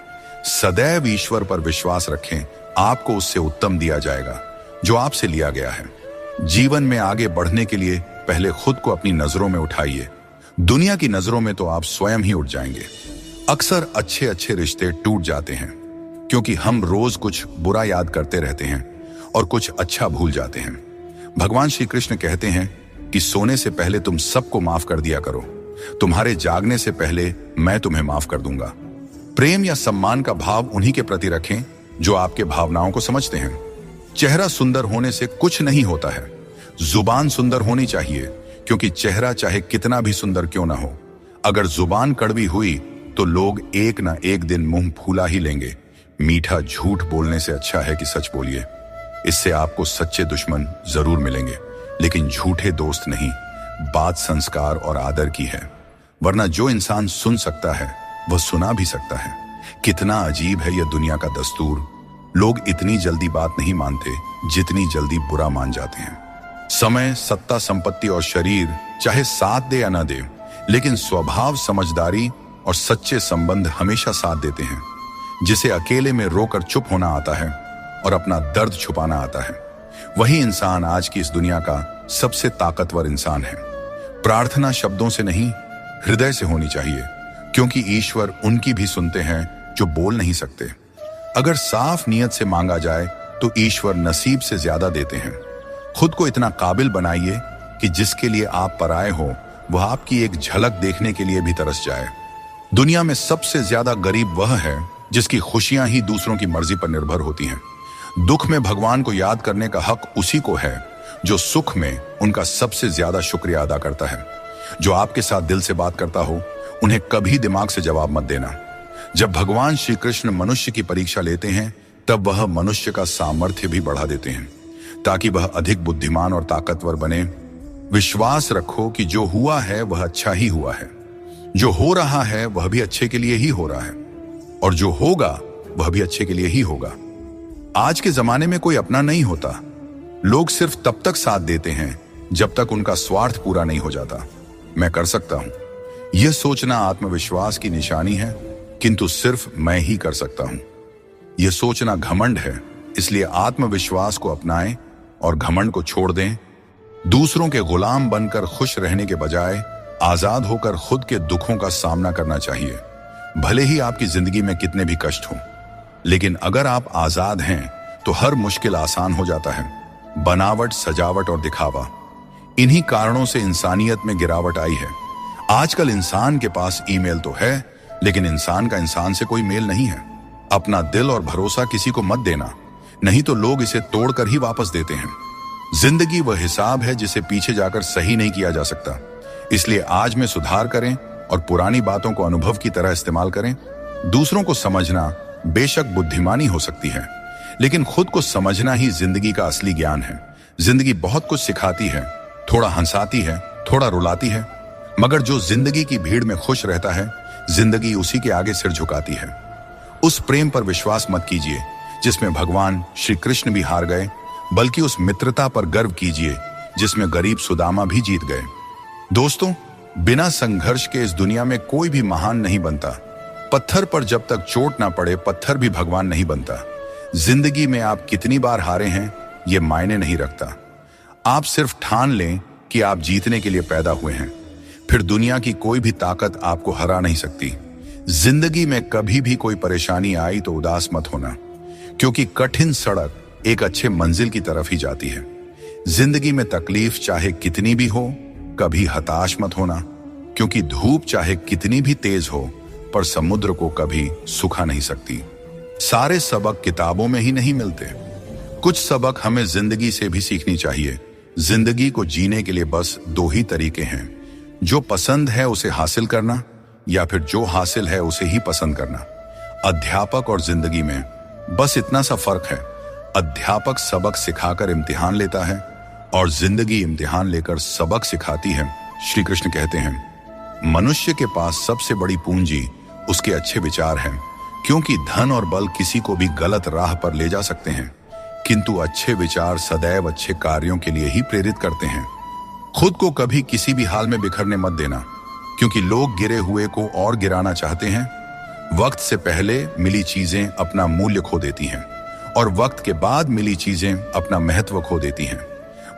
सदैव ईश्वर पर विश्वास रखें, आपको उससे उत्तम दिया जाएगा जो आपसे लिया गया है। जीवन में आगे बढ़ने के लिए पहले खुद को अपनी नजरों में उठाइए। दुनिया की नजरों में तो आप स्वयं ही उठ जाएंगे। अक्सर अच्छे अच्छे रिश्ते टूट जाते हैं, क्योंकि हम रोज कुछ बुरा याद करते रहते हैं और कुछ अच्छा भूल जाते हैं। भगवान श्री कृष्ण कहते हैं कि सोने से पहले तुम सबको माफ कर दिया करो, तुम्हारे जागने से पहले मैं तुम्हें माफ कर दूंगा। प्रेम या सम्मान का भाव उन्हीं के प्रति रखें जो आपके भावनाओं को समझते हैं। चेहरा सुंदर होने से कुछ नहीं होता है, जुबान सुंदर होनी चाहिए, क्योंकि चेहरा चाहे कितना भी सुंदर क्यों ना हो, अगर जुबान कड़वी हुई तो लोग एक ना एक दिन मुंह फूला ही लेंगे। मीठा झूठ बोलने से अच्छा है कि सच बोलिए। इससे आपको सच्चे दुश्मन जरूर मिलेंगे, लेकिन झूठे दोस्त नहीं। बात संस्कार और आदर की है, वरना जो इंसान सुन सकता है वह सुना भी सकता है। कितना अजीब है यह दुनिया का दस्तूर। लोग इतनी जल्दी बात नहीं मानते जितनी जल्दी बुरा मान जाते हैं। समय, सत्ता, संपत्ति और शरीर चाहे साथ दे या ना दे, लेकिन स्वभाव, समझदारी और सच्चे संबंध हमेशा साथ देते हैं। जिसे अकेले में रोकर चुप होना आता है और अपना दर्द छुपाना आता है, वही इंसान आज की इस दुनिया का सबसे ताकतवर इंसान है। प्रार्थना शब्दों से नहीं, हृदय से होनी चाहिए, क्योंकि ईश्वर उनकी भी सुनते हैं जो बोल नहीं सकते। अगर साफ नियत से मांगा जाए तो ईश्वर नसीब से ज्यादा देते हैं। खुद को इतना काबिल बनाइए कि जिसके लिए आप पराए हो वह आपकी एक झलक देखने के लिए भी तरस जाए। दुनिया में सबसे ज्यादा गरीब वह है जिसकी खुशियां ही दूसरों की मर्जी पर निर्भर होती हैं। दुख में भगवान को याद करने का हक उसी को है जो सुख में उनका सबसे ज्यादा शुक्रिया अदा करता है। जो आपके साथ दिल से बात करता हो उन्हें कभी दिमाग से जवाब मत देना। जब भगवान श्री कृष्ण मनुष्य की परीक्षा लेते हैं तब वह मनुष्य का सामर्थ्य भी बढ़ा देते हैं, ताकि वह अधिक बुद्धिमान और ताकतवर बने। विश्वास रखो कि जो हुआ है वह अच्छा ही हुआ है, जो हो रहा है वह भी अच्छे के लिए ही हो रहा है, और जो होगा वह भी अच्छे के लिए ही होगा। आज के जमाने में कोई अपना नहीं होता। लोग सिर्फ तब तक साथ देते हैं जब तक उनका स्वार्थ पूरा नहीं हो जाता। मैं कर सकता हूं, यह सोचना आत्मविश्वास की निशानी है, किंतु सिर्फ मैं ही कर सकता हूं, यह सोचना घमंड है। इसलिए आत्मविश्वास को अपनाएं और घमंड को छोड़ दें। दूसरों के गुलाम बनकर खुश रहने के बजाय आजाद होकर खुद के दुखों का सामना करना चाहिए। भले ही आपकी जिंदगी में कितने भी कष्ट हों, लेकिन अगर आप आजाद हैं तो हर मुश्किल आसान हो जाता है। बनावट, सजावट और दिखावा, इन्हीं कारणों से इंसानियत में गिरावट आई है। आजकल इंसान के पास ईमेल तो है, लेकिन इंसान का इंसान से कोई मेल नहीं है। अपना दिल और भरोसा किसी को मत देना, नहीं तो लोग इसे तोड़कर ही वापस देते हैं। जिंदगी वह हिसाब है जिसे पीछे जाकर सही नहीं किया जा सकता। इसलिए आज में सुधार करें और पुरानी बातों को अनुभव की तरह इस्तेमाल करें। दूसरों को समझना बेशक बुद्धिमानी हो सकती है, लेकिन खुद को समझना ही जिंदगी का असली ज्ञान है। जिंदगी बहुत कुछ सिखाती है, थोड़ा हंसाती है, थोड़ा रुलाती है, मगर जो जिंदगी की भीड़ में खुश रहता है, जिंदगी उसी के आगे सिर झुकाती है। उस प्रेम पर विश्वास मत कीजिए जिसमें भगवान श्री कृष्ण भी हार गए, बल्कि उस मित्रता पर गर्व कीजिए जिसमें गरीब सुदामा भी जीत गए। दोस्तों, बिना संघर्ष के इस दुनिया में कोई भी महान नहीं बनता। पत्थर पर जब तक चोट ना पड़े पत्थर भी भगवान नहीं बनता। जिंदगी में आप कितनी बार हारे हैं ये मायने नहीं रखता। आप सिर्फ ठान लें कि आप जीतने के लिए पैदा हुए हैं, फिर दुनिया की कोई भी ताकत आपको हरा नहीं सकती। जिंदगी में कभी भी कोई परेशानी आई तो उदास मत होना, क्योंकि कठिन सड़क एक अच्छे मंजिल की तरफ ही जाती है। जिंदगी में तकलीफ चाहे कितनी भी हो, कभी हताश मत होना, क्योंकि धूप चाहे कितनी भी तेज हो पर समुद्र को कभी सुखा नहीं सकती। सारे सबक किताबों में ही नहीं मिलते, कुछ सबक हमें जिंदगी से भी सीखनी चाहिए। जिंदगी को जीने के लिए बस दो ही तरीके हैं, जो पसंद है उसे हासिल करना या फिर जो हासिल है उसे ही पसंद करना। अध्यापक और जिंदगी में बस इतना सा फर्क है, अध्यापक सबक सिखाकर इम्तिहान लेता है और जिंदगी इम्तिहान लेकर सबक सिखाती है। श्री कृष्ण कहते हैं, मनुष्य के पास सबसे बड़ी पूंजी उसके अच्छे विचार हैं, क्योंकि धन और बल किसी को भी गलत राह पर ले जा सकते हैं, किंतु अच्छे विचार सदैव अच्छे कार्यों के लिए ही प्रेरित करते हैं। खुद को कभी किसी भी हाल में बिखरने मत देना, क्योंकि लोग गिरे हुए को और गिराना चाहते हैं। वक्त से पहले मिली चीजें अपना मूल्य खो देती हैं और वक्त के बाद मिली चीजें अपना महत्व खो देती हैं।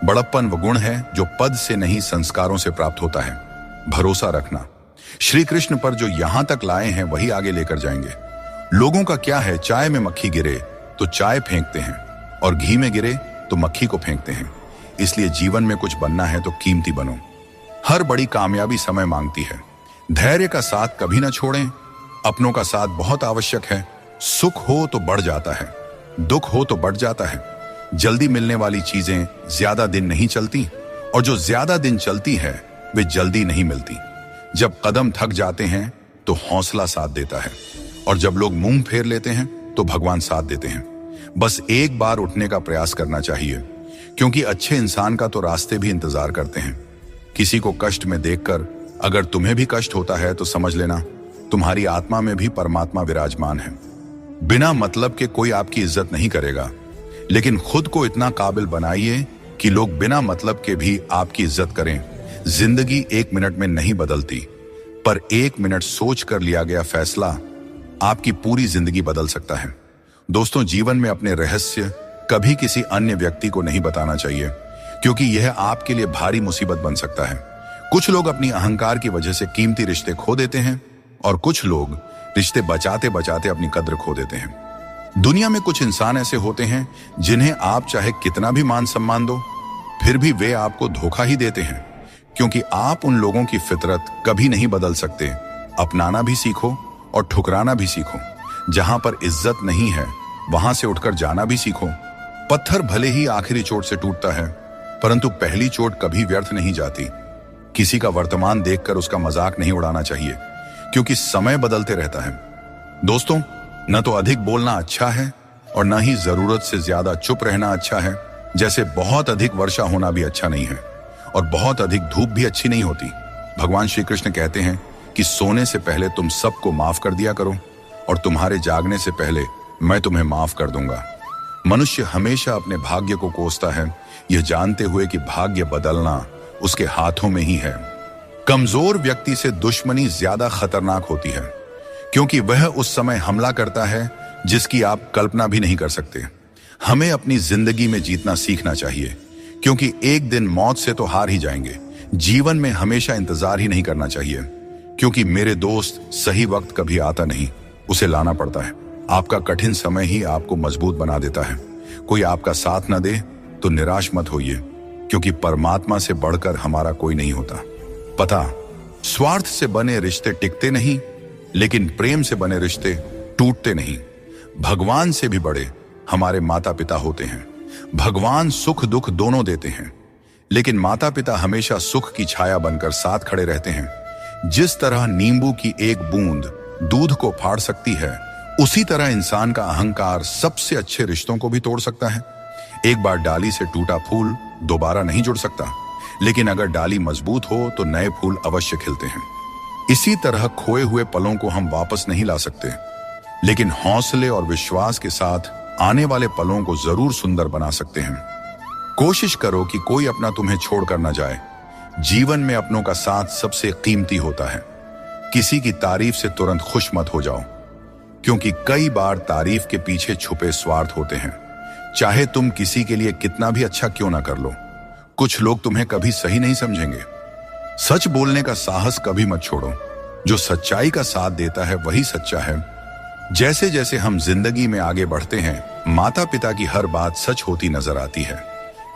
बड़प्पन वो गुण है जो पद से नहीं संस्कारों से प्राप्त होता है। भरोसा रखना, श्री कृष्ण पर जो यहां तक लाए हैं वही आगे लेकर जाएंगे। लोगों का क्या है, चाय में मक्खी गिरे तो चाय फेंकते हैं और घी में गिरे तो मक्खी को फेंकते हैं। इसलिए जीवन में कुछ बनना है तो कीमती बनो। हर बड़ी कामयाबी समय मांगती है। धैर्य का साथ कभी ना छोड़ें। अपनों का साथ बहुत आवश्यक है। सुख हो तो बढ़ जाता है, दुख हो तो बढ़ जाता है। जल्दी मिलने वाली चीजें ज्यादा दिन नहीं चलती और जो ज्यादा दिन चलती है वे जल्दी नहीं मिलती। जब कदम थक जाते हैं तो हौसला साथ देता है और जब लोग मुंह फेर लेते हैं तो भगवान साथ देते हैं। बस एक बार उठने का प्रयास करना चाहिए, क्योंकि अच्छे इंसान का तो रास्ते भी इंतजार करते हैं। किसी को कष्ट में देखकर अगर तुम्हें भी कष्ट होता है तो समझ लेना तुम्हारी आत्मा में भी परमात्मा विराजमान है। बिना मतलब के कोई आपकी इज्जत नहीं करेगा, लेकिन खुद को इतना काबिल बनाइए कि लोग बिना मतलब के भी आपकी इज्जत करें। जिंदगी 1 मिनट में नहीं बदलती, पर 1 मिनट सोच कर लिया गया फैसला आपकी पूरी जिंदगी बदल सकता है। दोस्तों, जीवन में अपने रहस्य कभी किसी अन्य व्यक्ति को नहीं बताना चाहिए, क्योंकि यह आपके लिए भारी मुसीबत बन सकता है। कुछ लोग अपनी अहंकार की वजह से कीमती रिश्ते खो देते हैं और कुछ लोग रिश्ते बचाते बचाते अपनी कद्र खो देते हैं। दुनिया में कुछ इंसान ऐसे होते हैं जिन्हें आप चाहे कितना भी मान सम्मान दो, फिर भी वे आपको धोखा ही देते हैं, क्योंकि आप उन लोगों की फितरत कभी नहीं बदल सकते। अपनाना भी सीखो और ठुकराना भी सीखो। जहां पर इज्जत नहीं है वहां से उठकर जाना भी सीखो। पत्थर भले ही आखिरी चोट से टूटता है, परंतु पहली चोट कभी व्यर्थ नहीं जाती। किसी का वर्तमान देखकर उसका मजाक नहीं उड़ाना चाहिए, क्योंकि समय बदलते रहता है। दोस्तों, न तो अधिक बोलना अच्छा है और न ही जरूरत से ज्यादा चुप रहना अच्छा है। जैसे बहुत अधिक वर्षा होना भी अच्छा नहीं है और बहुत अधिक धूप भी अच्छी नहीं होती। भगवान श्री कृष्ण कहते हैं कि सोने से पहले तुम सबको माफ कर दिया करो और तुम्हारे जागने से पहले मैं तुम्हें माफ कर दूंगा। मनुष्य हमेशा अपने भाग्य को कोसता है, यह जानते हुए कि भाग्य बदलना उसके हाथों में ही है। कमजोर व्यक्ति से दुश्मनी ज्यादा खतरनाक होती है, क्योंकि वह उस समय हमला करता है जिसकी आप कल्पना भी नहीं कर सकते। हमें अपनी जिंदगी में जीतना सीखना चाहिए, क्योंकि एक दिन मौत से तो हार ही जाएंगे। जीवन में हमेशा इंतजार ही नहीं करना चाहिए, क्योंकि मेरे दोस्त सही वक्त कभी आता नहीं, उसे लाना पड़ता है। आपका कठिन समय ही आपको मजबूत बना देता है। कोई आपका साथ न दे तो निराश मत होइए, क्योंकि परमात्मा से बढ़कर हमारा कोई नहीं होता। पता, स्वार्थ से बने रिश्ते टिकते नहीं, लेकिन प्रेम से बने रिश्ते टूटते नहीं। भगवान से भी बड़े हमारे माता पिता होते हैं। भगवान सुख दुख दोनों देते हैं, लेकिन माता पिता हमेशा सुख की छाया बनकर साथ खड़े रहते हैं। जिस तरह नींबू की एक बूंद दूध को फाड़ सकती है, उसी तरह इंसान का अहंकार सबसे अच्छे रिश्तों को भी तोड़ सकता है। एक बार डाली से टूटा फूल दोबारा नहीं जुड़ सकता, लेकिन अगर डाली मजबूत हो तो नए फूल अवश्य खिलते हैं। इसी तरह खोए हुए पलों को हम वापस नहीं ला सकते, लेकिन हौसले और विश्वास के साथ आने वाले पलों को जरूर सुंदर बना सकते हैं। कोशिश करो कि कोई अपना तुम्हें छोड़कर न जाए, जीवन में अपनों का साथ सबसे कीमती होता है। किसी की तारीफ से तुरंत खुश मत हो जाओ, क्योंकि कई बार तारीफ के पीछे छुपे स्वार्थ होते हैं। चाहे तुम किसी के लिए कितना भी अच्छा क्यों ना कर लो, कुछ लोग तुम्हें कभी सही नहीं समझेंगे। सच बोलने का साहस कभी मत छोड़ो। जो सच्चाई का साथ देता है वही सच्चा है। जैसे जैसे हम जिंदगी में आगे बढ़ते हैं, माता पिता की हर बात सच होती नजर आती है।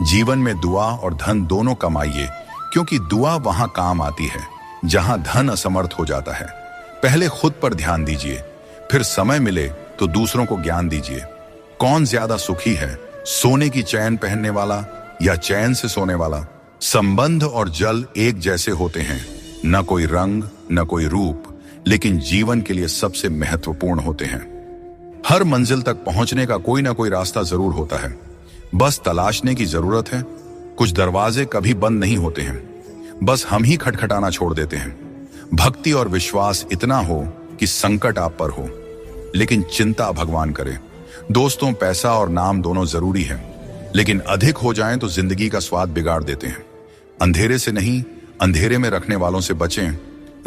जीवन में दुआ और धन दोनों कमाइए, क्योंकि दुआ वहां काम आती है जहां धन असमर्थ हो जाता है। पहले खुद पर ध्यान दीजिए, फिर समय मिले तो दूसरों को ज्ञान दीजिए। कौन ज्यादा सुखी है, सोने की चैन पहनने वाला या चैन से सोने वाला? संबंध और जल एक जैसे होते हैं, न कोई रंग न कोई रूप, लेकिन जीवन के लिए सबसे महत्वपूर्ण होते हैं। हर मंजिल तक पहुंचने का कोई ना कोई रास्ता जरूर होता है, बस तलाशने की जरूरत है। कुछ दरवाजे कभी बंद नहीं होते हैं, बस हम ही खटखटाना छोड़ देते हैं। भक्ति और विश्वास इतना हो कि संकट आप पर हो, लेकिन चिंता भगवान करे। दोस्तों, पैसा और नाम दोनों जरूरी है, लेकिन अधिक हो जाएं तो जिंदगी का स्वाद बिगाड़ देते हैं। अंधेरे से नहीं, अंधेरे में रखने वालों से बचें।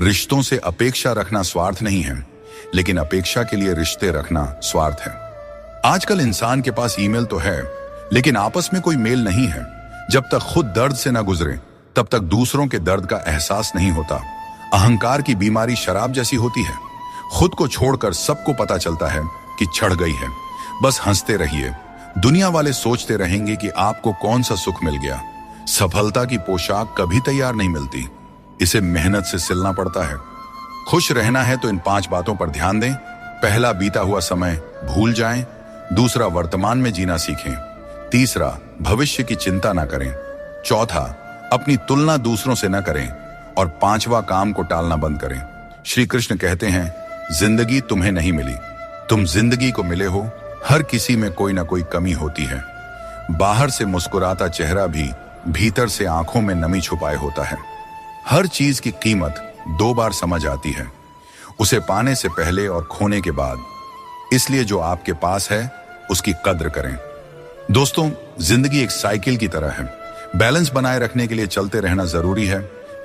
रिश्तों से अपेक्षा रखना स्वार्थ नहीं है, लेकिन अपेक्षा के लिए रिश्ते रखना स्वार्थ है। आजकल इंसान के पास ईमेल तो है, लेकिन आपस में कोई मेल नहीं है। जब तक खुद दर्द से ना गुजरे, तब तक दूसरों के दर्द का एहसास नहीं होता। अहंकार की बीमारी शराब जैसी होती है। खुद को छोड़कर सबको पता चलता है कि चढ़ गई है। बस हंसते रहिए। दुनिया वाले सोचते रहेंगे कि आपको कौन सा सुख मिल गया। सफलता की पोशाक कभी तैयार नहीं मिलती, इसे मेहनत से सिलना पड़ता है। खुश रहना है तो इन 5 बातों पर ध्यान दें। पहला, बीता हुआ समय भूल जाएं। दूसरा, वर्तमान में जीना सीखें। तीसरा, भविष्य की चिंता ना करें। चौथा, अपनी तुलना दूसरों से न करें। और 5वां, काम को टालना बंद करें। श्री कृष्ण कहते हैं, जिंदगी तुम्हें नहीं मिली, तुम जिंदगी को मिले हो। हर किसी में कोई ना कोई कमी होती है। बाहर से मुस्कुराता चेहरा भी भीतर से आंखों में नमी छुपाए होता है। हर चीज की कीमत 2 बार समझ आती है, उसे पाने से पहले और खोने के बाद। इसलिए जो आपके पास है उसकी कद्र करें। दोस्तों, जिंदगी एक साइकिल की तरह है। बैलेंस बनाए रखने के लिए चलते रहना जरूरी है।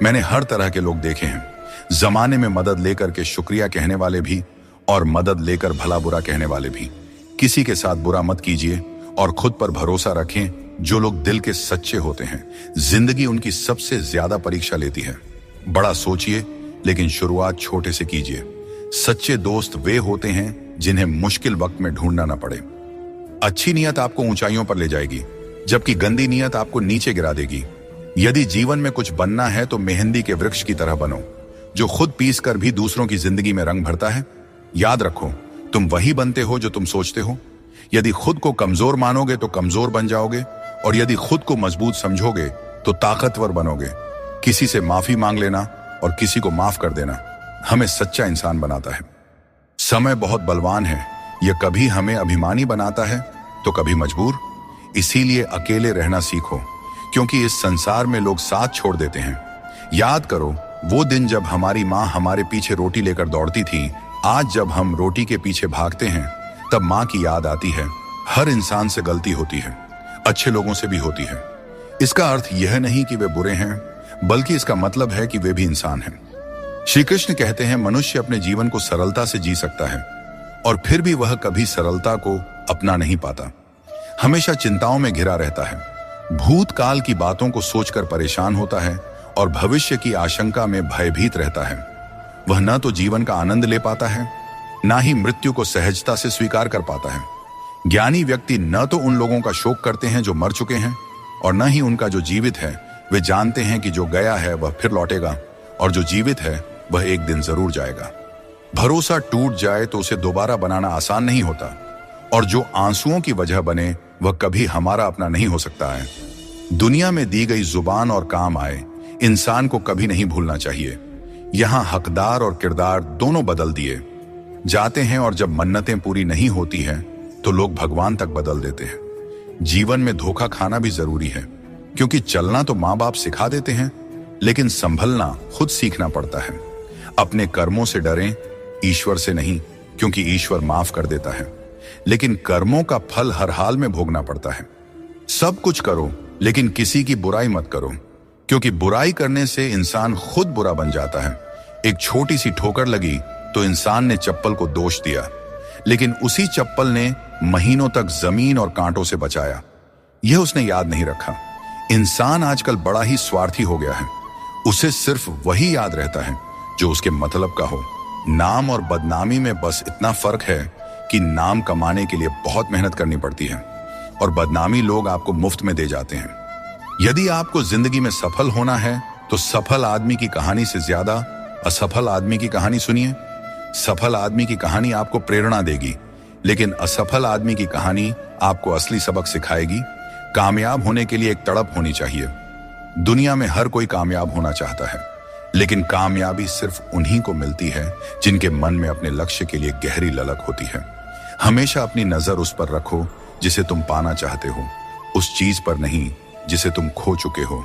मैंने हर तरह के लोग देखे हैं। जमाने में मदद लेकर के शुक्रिया कहने वाले भी, और मदद लेकर भला बुरा कहने वाले भी। किसी के साथ बुरा मत कीजिए और खुद पर भरोसा रखें। जो लोग दिल के सच्चे होते हैं, जिंदगी उनकी सबसे ज्यादा परीक्षा लेती है। बड़ा सोचिए, लेकिन शुरुआत छोटे से कीजिए। सच्चे दोस्त वे होते हैं जिन्हें मुश्किल वक्त में ढूंढना ना पड़े। अच्छी नीयत आपको ऊंचाइयों पर ले जाएगी, जबकि गंदी नीयत आपको नीचे गिरा देगी। यदि जीवन में कुछ बनना है तो मेहंदी के वृक्ष की तरह बनो, जो खुद पीस कर भी दूसरों की जिंदगी में रंग भरता है। याद रखो, तुम वही बनते हो जो तुम सोचते हो। यदि खुद को कमजोर मानोगे तो कमजोर बन जाओगे, और यदि खुद को मजबूत समझोगे तो ताकतवर बनोगे। किसी से माफी मांग लेना और किसी को माफ कर देना हमें सच्चा इंसान बनाता है। समय बहुत बलवान है, यह कभी हमें अभिमानी बनाता है तो कभी मजबूर। इसीलिए अकेले रहना सीखो, क्योंकि इस संसार में लोग साथ छोड़ देते हैं। याद करो वो दिन जब हमारी माँ हमारे पीछे रोटी लेकर दौड़ती थी। आज जब हम रोटी के पीछे भागते हैं, तब माँ की याद आती है। हर इंसान से गलती होती है, अच्छे लोगों से भी होती है। इसका अर्थ यह नहीं कि वे बुरे हैं, बल्कि इसका मतलब है कि वे भी इंसान हैं। श्री कृष्ण कहते हैं, मनुष्य अपने जीवन को सरलता से जी सकता है, और फिर भी वह कभी सरलता को अपना नहीं पाता। हमेशा चिंताओं में घिरा रहता है। भूतकाल की बातों को सोचकर परेशान होता है, और भविष्य की आशंका में भयभीत रहता है। वह न तो जीवन का आनंद ले पाता है, ना ही मृत्यु को सहजता से स्वीकार कर पाता है। ज्ञानी व्यक्ति न तो उन लोगों का शोक करते हैं जो मर चुके हैं, और न ही उनका जो जीवित है। वे जानते हैं कि जो गया है वह फिर लौटेगा, और जो जीवित है वह एक दिन जरूर जाएगा। भरोसा टूट जाए तो उसे दोबारा बनाना आसान नहीं होता, और जो आंसुओं की वजह बने वह कभी हमारा अपना नहीं हो सकता है। दुनिया में दी गई जुबान और काम आए इंसान को कभी नहीं भूलना चाहिए। यहाँ हकदार और किरदार दोनों बदल दिए जाते हैं, और जब मन्नतें पूरी नहीं होती हैं तो लोग भगवान तक बदल देते हैं। जीवन में धोखा खाना भी जरूरी है, क्योंकि चलना तो माँ बाप सिखा देते हैं, लेकिन संभलना खुद सीखना पड़ता है। अपने कर्मों से डरें, ईश्वर से नहीं, क्योंकि ईश्वर माफ कर देता है, लेकिन कर्मों का फल हर हाल में भोगना पड़ता है। सब कुछ करो, लेकिन किसी की बुराई मत करो, क्योंकि बुराई करने से इंसान खुद बुरा बन जाता है। एक छोटी सी ठोकर लगी तो इंसान ने चप्पल को दोष दिया, लेकिन उसी चप्पल ने महीनों तक जमीन और कांटों से बचाया। यह उसने याद नहीं रखा। इंसान आजकल बड़ा ही स्वार्थी हो गया है। उसे सिर्फ वही याद रहता है जो उसके मतलब का हो। नाम और बदनामी में बस इतना फर्क है कि नाम कमाने के लिए बहुत मेहनत करनी पड़ती है और बदनामी लोग आपको मुफ्त में दे जाते हैं। यदि आपको जिंदगी में सफल होना है तो सफल आदमी की कहानी से ज्यादा असफल आदमी की कहानी सुनिए। सफल आदमी की कहानी आपको प्रेरणा देगी, लेकिन असफल आदमी की कहानी आपको असली सबक सिखाएगी। कामयाब होने के लिए एक तड़प होनी चाहिए। दुनिया में हर कोई कामयाब होना चाहता है, लेकिन कामयाबी सिर्फ उन्हीं को मिलती है जिनके मन में अपने लक्ष्य के लिए गहरी ललक होती है। हमेशा अपनी नजर उस पर रखो जिसे तुम पाना चाहते हो, उस चीज पर नहीं जिसे तुम खो चुके हो।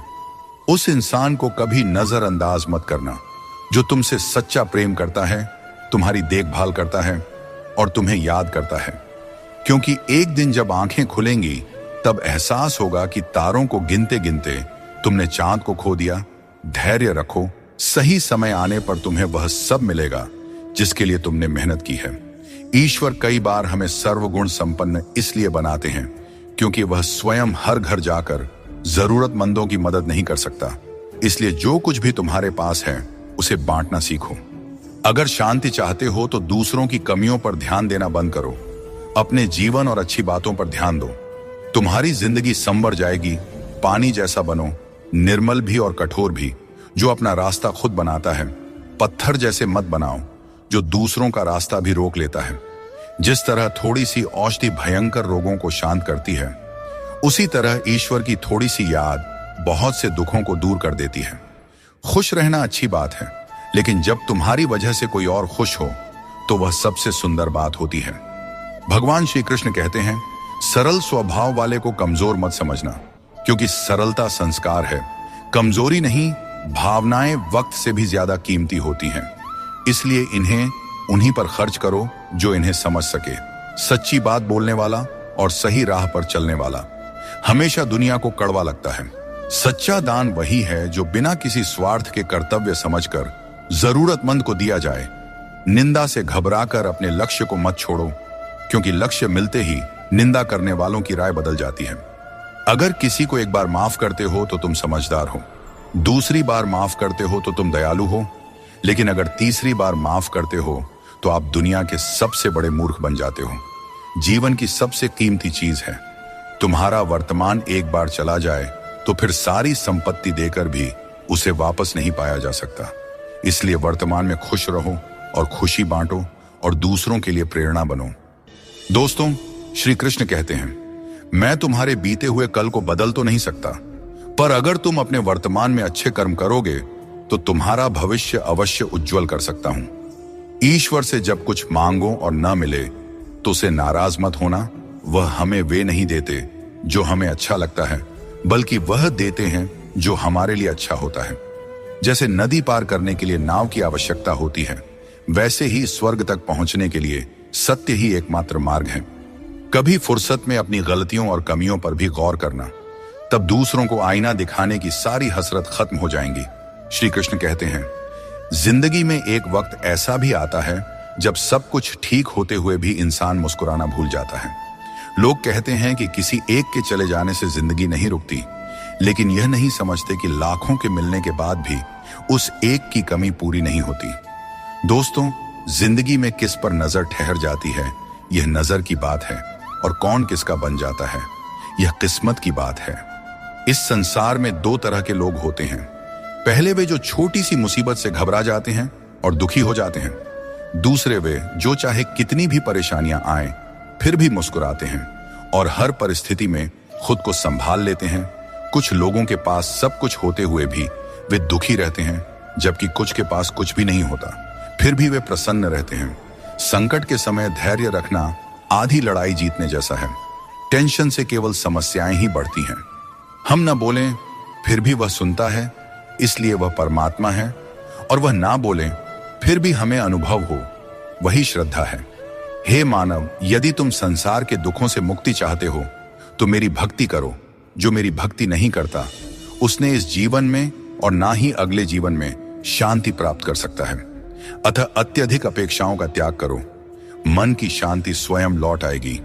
उस इंसान को कभी नजरअंदाज मत करना जो तुमसे सच्चा प्रेम करता है, तुम्हारी देखभाल करता है और तुम्हें याद करता है। क्योंकि एक दिन जब आंखें खुलेंगी तब एहसास होगा कि तारों को गिनते गिनते तुमने चांद को खो दिया। धैर्य रखो, सही समय आने पर तुम्हें वह सब मिलेगा जिसके लिए तुमने मेहनत की है। ईश्वर कई बार हमें सर्वगुण संपन्न इसलिए बनाते हैं क्योंकि वह स्वयं हर घर जाकर जरूरतमंदों की मदद नहीं कर सकता। इसलिए जो कुछ भी तुम्हारे पास है उसे बांटना सीखो। अगर शांति चाहते हो तो दूसरों की कमियों पर ध्यान देना बंद करो। अपने जीवन और अच्छी बातों पर ध्यान दो। तुम्हारी जिंदगी संवर जाएगी। पानी जैसा बनो, निर्मल भी और कठोर भी, जो अपना रास्ता खुद बनाता है। पत्थर जैसे मत बनाओ जो दूसरों का रास्ता भी रोक लेता है। जिस तरह थोड़ी सी औषधि भयंकर रोगों को शांत करती है, उसी तरह ईश्वर की थोड़ी सी याद बहुत से दुखों को दूर कर देती है। खुश रहना अच्छी बात है, लेकिन जब तुम्हारी वजह से कोई और खुश हो तो वह सबसे सुंदर बात होती है। भगवान श्री कृष्ण कहते हैं, सरल स्वभाव वाले को कमजोर मत समझना, क्योंकि सरलता संस्कार है। कमजोरी नहीं, भावनाएं वक्त से भी ज्यादा कीमती होती हैं। इसलिए इन्हें उन्हीं पर खर्च करो जो इन्हें समझ सके। सच्ची बात बोलने वाला और सही राह पर चलने वाला हमेशा दुनिया को कड़वा लगता है। सच्चा दान वही है जो बिना किसी स्वार्थ के कर्तव्य समझकर जरूरतमंद को दिया जाए। निंदा से घबराकर अपने लक्ष्य को मत छोड़ो, क्योंकि लक्ष्य मिलते ही निंदा करने वालों की राय बदल जाती है। अगर किसी को एक बार माफ करते हो तो तुम समझदार हो, दूसरी बार माफ करते हो तो तुम दयालु हो, लेकिन अगर तीसरी बार माफ करते हो तो आप दुनिया के सबसे बड़े मूर्ख बन जाते हो। जीवन की सबसे कीमती चीज है। तुम्हारा वर्तमान एक बार चला जाए तो फिर सारी संपत्ति देकर भी उसे वापस नहीं पाया जा सकता। इसलिए वर्तमान में खुश रहो और खुशी बांटो और दूसरों के लिए प्रेरणा बनो। दोस्तों, श्री कृष्ण कहते हैं, मैं तुम्हारे बीते हुए कल को बदल तो नहीं सकता, पर अगर तुम अपने वर्तमान में अच्छे कर्म करोगे तो तुम्हारा भविष्य अवश्य उज्जवल कर सकता हूं। ईश्वर से जब कुछ मांगो और न मिले तो उसे नाराज मत होना। वह हमें वे नहीं देते जो हमें अच्छा लगता है, बल्कि वह देते हैं जो हमारे लिए अच्छा होता है। जैसे नदी पार करने के लिए नाव की आवश्यकता होती है, वैसे ही स्वर्ग तक पहुंचने के लिए सत्य ही एकमात्र मार्ग है। कभी फुर्सत में अपनी गलतियों और कमियों पर भी गौर करना, तब दूसरों को आईना दिखाने की सारी हसरत खत्म हो जाएंगी। श्री कृष्ण कहते हैं, जिंदगी में एक वक्त ऐसा भी आता है जब सब कुछ ठीक होते हुए भी इंसान मुस्कुराना भूल जाता है। लोग कहते हैं कि किसी एक के चले जाने से जिंदगी नहीं रुकती, लेकिन यह नहीं समझते कि लाखों के मिलने के बाद भी उस एक की कमी पूरी नहीं होती। दोस्तों, जिंदगी में किस पर नजर ठहर जाती है, यह नजर की बात है, और कौन किसका बन जाता है, यह किस्मत की बात है। इस संसार में दो तरह के लोग होते हैं। पहले वे जो छोटी सी मुसीबत से घबरा जाते हैं और दुखी हो जाते हैं। दूसरे वे जो चाहे कितनी भी परेशानियां आए फिर भी मुस्कुराते हैं और हर परिस्थिति में खुद को संभाल लेते हैं। कुछ लोगों के पास सब कुछ होते हुए भी वे दुखी रहते हैं, जबकि कुछ के पास कुछ भी नहीं होता, फिर भी वे प्रसन्न रहते हैं। संकट के समय धैर्य रखना आधी लड़ाई जीतने जैसा है। टेंशन से केवल समस्याएं ही बढ़ती हैं। हम न बोलें फिर भी वह सुनता है, इसलिए वह परमात्मा है, और वह ना बोलें फिर भी हमें अनुभव हो, वही श्रद्धा है। हे मानव, यदि तुम संसार के दुखों से मुक्ति चाहते हो तो मेरी भक्ति करो। जो मेरी भक्ति नहीं करता उसने इस जीवन में और ना ही अगले जीवन में शांति प्राप्त कर सकता है। अतः अत्यधिक अपेक्षाओं का त्याग करो, मन की शांति स्वयं लौट आएगी।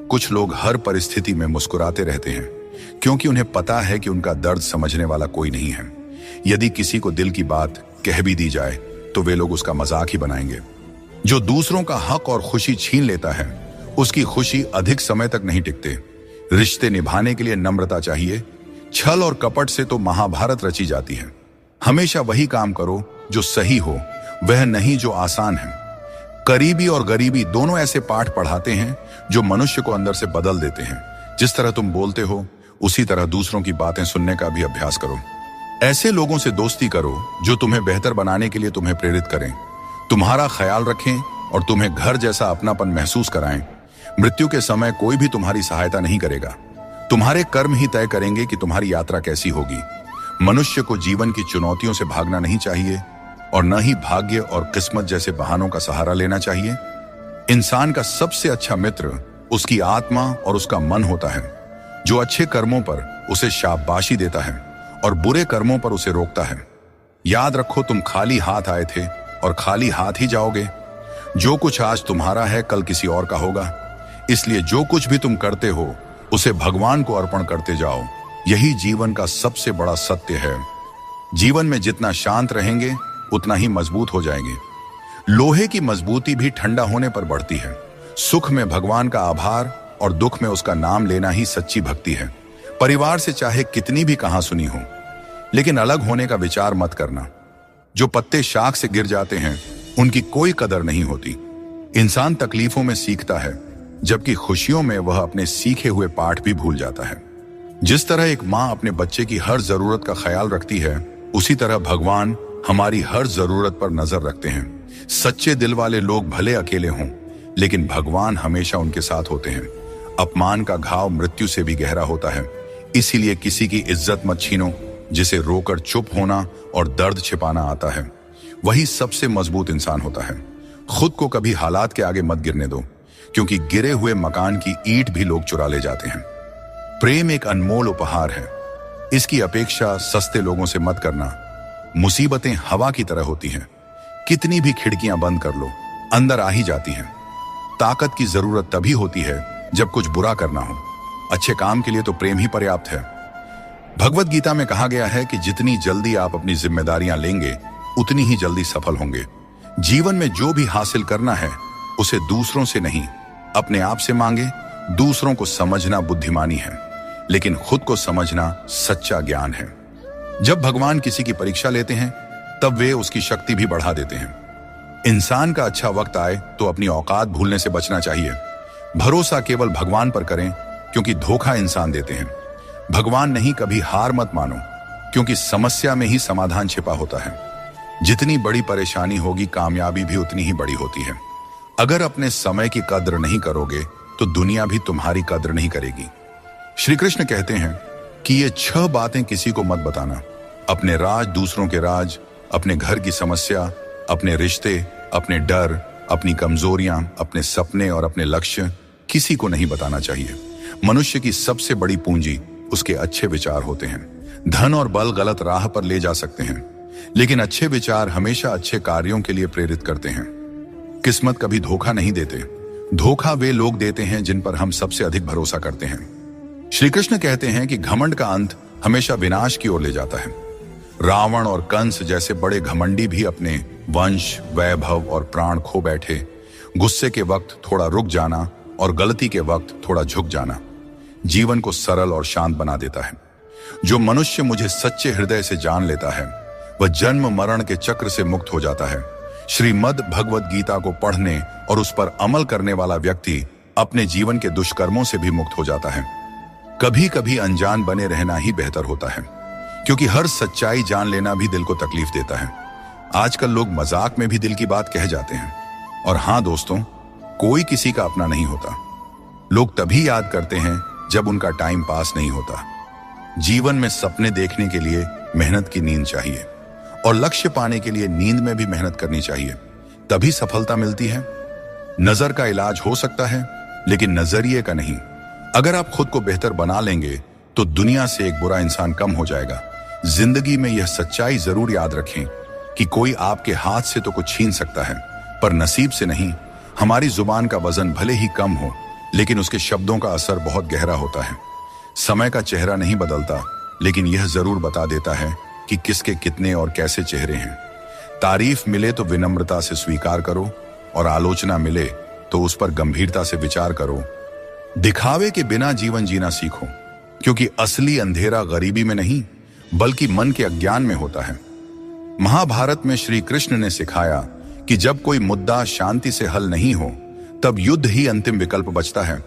कुछ लोग हर परिस्थिति में मुस्कुराते रहते हैं क्योंकि उन्हें पता है कि उनका दर्द समझने वाला कोई नहीं है। यदि किसी को दिल की बात कह भी दी जाए तो वे लोग उसका मजाक ही बनाएंगे। जो दूसरों का हक और खुशी छीन लेता है उसकी खुशी अधिक समय तक नहीं टिकते। रिश्ते निभाने के लिए नम्रता चाहिए। छल और कपट से तो महाभारत रची जाती है। हमेशा वही काम करो जो सही हो, वह नहीं जो आसान है। करीबी और गरीबी दोनों ऐसे पाठ पढ़ाते हैं जो मनुष्य को अंदर से बदल देते हैं। जिस तरह तुम बोलते हो उसी तरह दूसरों की बातें सुनने का भी अभ्यास करो। ऐसे लोगों से दोस्ती करो जो तुम्हें बेहतर बनाने के लिए तुम्हें प्रेरित करें, तुम्हारा ख्याल रखें और तुम्हें घर जैसा अपनापन महसूस कराएं। मृत्यु के समय कोई भी तुम्हारी सहायता नहीं करेगा। तुम्हारे कर्म ही तय करेंगे कि तुम्हारी यात्रा कैसी होगी। मनुष्य को जीवन की चुनौतियों से भागना नहीं चाहिए और न ही भाग्य और किस्मत जैसे बहानों का सहारा लेना चाहिए। इंसान का सबसे अच्छा मित्र उसकी आत्मा और उसका मन होता है, जो अच्छे कर्मों पर उसे शाबाशी देता है और बुरे कर्मों पर उसे रोकता है। याद रखो, तुम खाली हाथ आए थे और खाली हाथ ही जाओगे। जो कुछ आज तुम्हारा है कल किसी और का होगा। इसलिए जो कुछ भी तुम करते हो उसे भगवान को अर्पण करते जाओ। यही जीवन का सबसे बड़ा सत्य है। जीवन में जितना शांत रहेंगे उतना ही मजबूत हो जाएंगे। लोहे की मजबूती भी ठंडा होने पर बढ़ती है। सुख में भगवान का आभार और दुख में उसका नाम लेना ही सच्ची भक्ति है। परिवार से चाहे कितनी भी कहां सुनी हो, लेकिन अलग होने का विचार मत करना। जो पत्ते शाख से गिर जाते हैं उनकी कोई कदर नहीं होती। इंसान तकलीफों में सीखता है, जबकि खुशियों में वह अपने सीखे हुए पाठ भी भूल जाता है। जिस तरह एक माँ अपने बच्चे की हर जरूरत का ख्याल रखती है, उसी तरह भगवान हमारी हर जरूरत पर नजर रखते हैं। सच्चे दिल वाले लोग भले अकेले हों, लेकिन भगवान हमेशा उनके साथ होते हैं। अपमान का घाव मृत्यु से भी गहरा होता है। इसीलिए किसी की इज्जत मत छीनो। जिसे रोकर चुप होना और दर्द छिपाना आता है, वही सबसे मजबूत इंसान होता है। खुद को कभी हालात के आगे मत गिरने दो, क्योंकि गिरे हुए मकान की ईंट भी लोग चुरा ले जाते हैं। प्रेम एक अनमोल उपहार है। इसकी अपेक्षा सस्ते लोगों से मत करना। मुसीबतें हवा की तरह होती हैं। कितनी भी खिड़कियां बंद कर लो, अंदर आ ही जाती हैं। ताकत की जरूरत तभी होती है जब कुछ बुरा करना हो। अच्छे काम के लिए तो प्रेम ही पर्याप्त है। भगवत गीता में कहा गया है कि जितनी जल्दी आप अपनी जिम्मेदारियां लेंगे उतनी ही जल्दी सफल होंगे। जीवन में जो भी हासिल करना है उसे दूसरों से नहीं, अपने आप से मांगे। दूसरों को समझना बुद्धिमानी है, लेकिन खुद को समझना सच्चा ज्ञान है। जब भगवान किसी की परीक्षा लेते हैं तब वे उसकी शक्ति भी बढ़ा देते हैं। इंसान का अच्छा वक्त आए तो अपनी औकात भूलने से बचना चाहिए। भरोसा केवल भगवान पर करें, क्योंकि धोखा इंसान देते हैं। भगवान नहीं, कभी हार मत मानो, क्योंकि समस्या में ही समाधान छिपा होता है। जितनी बड़ी परेशानी होगी, कामयाबी भी उतनी ही बड़ी होती है। अगर अपने समय की कद्र नहीं करोगे तो दुनिया भी तुम्हारी कद्र नहीं करेगी। श्री कृष्ण कहते हैं कि ये 6 बातें किसी को मत बताना। अपने राज, दूसरों के राज, अपने घर की समस्या, अपने रिश्ते, अपने डर, अपनी कमजोरियां, अपने सपने और अपने लक्ष्य किसी को नहीं बताना चाहिए। मनुष्य की सबसे बड़ी पूंजी उसके अच्छे विचार होते हैं। धन और बल गलत राह पर ले जा सकते हैं, लेकिन अच्छे विचार हमेशा अच्छे कार्यों के लिए प्रेरित करते हैं। किस्मत कभी धोखा नहीं देते। धोखा वे लोग देते हैं जिन पर हम सबसे अधिक भरोसा करते हैं। श्री कृष्ण कहते हैं कि घमंड का अंत हमेशा विनाश की ओर ले जाता है। रावण और कंस जैसे बड़े घमंडी भी अपने वंश, वैभव और प्राण खो बैठे। गुस्से के वक्त थोड़ा रुक जाना और गलती के वक्त थोड़ा झुक जाना जीवन को सरल और शांत बना देता है। जो मनुष्य मुझे सच्चे हृदय से जान लेता है वह जन्म मरण के चक्र से मुक्त हो जाता है। श्रीमद् भगवत गीता को पढ़ने और उस पर अमल करने वाला व्यक्ति अपने जीवन के दुष्कर्मों से भी मुक्त हो जाता है। कभी कभी अनजान बने रहना ही बेहतर होता है, क्योंकि हर सच्चाई जान लेना भी दिल को तकलीफ देता है। आजकल लोग मजाक में भी दिल की बात कह जाते हैं। और हाँ दोस्तों, कोई किसी का अपना नहीं होता। लोग तभी याद करते हैं जब उनका टाइम पास नहीं होता। जीवन में सपने देखने के लिए मेहनत की नींद चाहिए, और लक्ष्य पाने के लिए नींद में भी मेहनत करनी चाहिए, तभी सफलता मिलती है। नजर का इलाज हो सकता है, लेकिन नजरिए का नहीं। अगर आप खुद को बेहतर बना लेंगे तो दुनिया से एक बुरा इंसान कम हो जाएगा। जिंदगी में यह सच्चाई जरूर याद रखें कि कोई आपके हाथ से तो कुछ छीन सकता है, पर नसीब से नहीं। हमारी जुबान का वजन भले ही कम हो, लेकिन उसके शब्दों का असर बहुत गहरा होता है। समय का चेहरा नहीं बदलता, लेकिन यह जरूर बता देता है कि किसके कितने और कैसे चेहरे हैं। तारीफ मिले तो विनम्रता से स्वीकार करो, और आलोचना मिले तो उस पर गंभीरता से विचार करो। दिखावे के बिना जीवन जीना सीखो, क्योंकि असली अंधेरा गरीबी में नहीं, बल्कि मन के अज्ञान में होता है। महाभारत में श्री कृष्ण ने सिखाया कि जब कोई मुद्दा शांति से हल नहीं हो, तब युद्ध ही अंतिम विकल्प बचता है।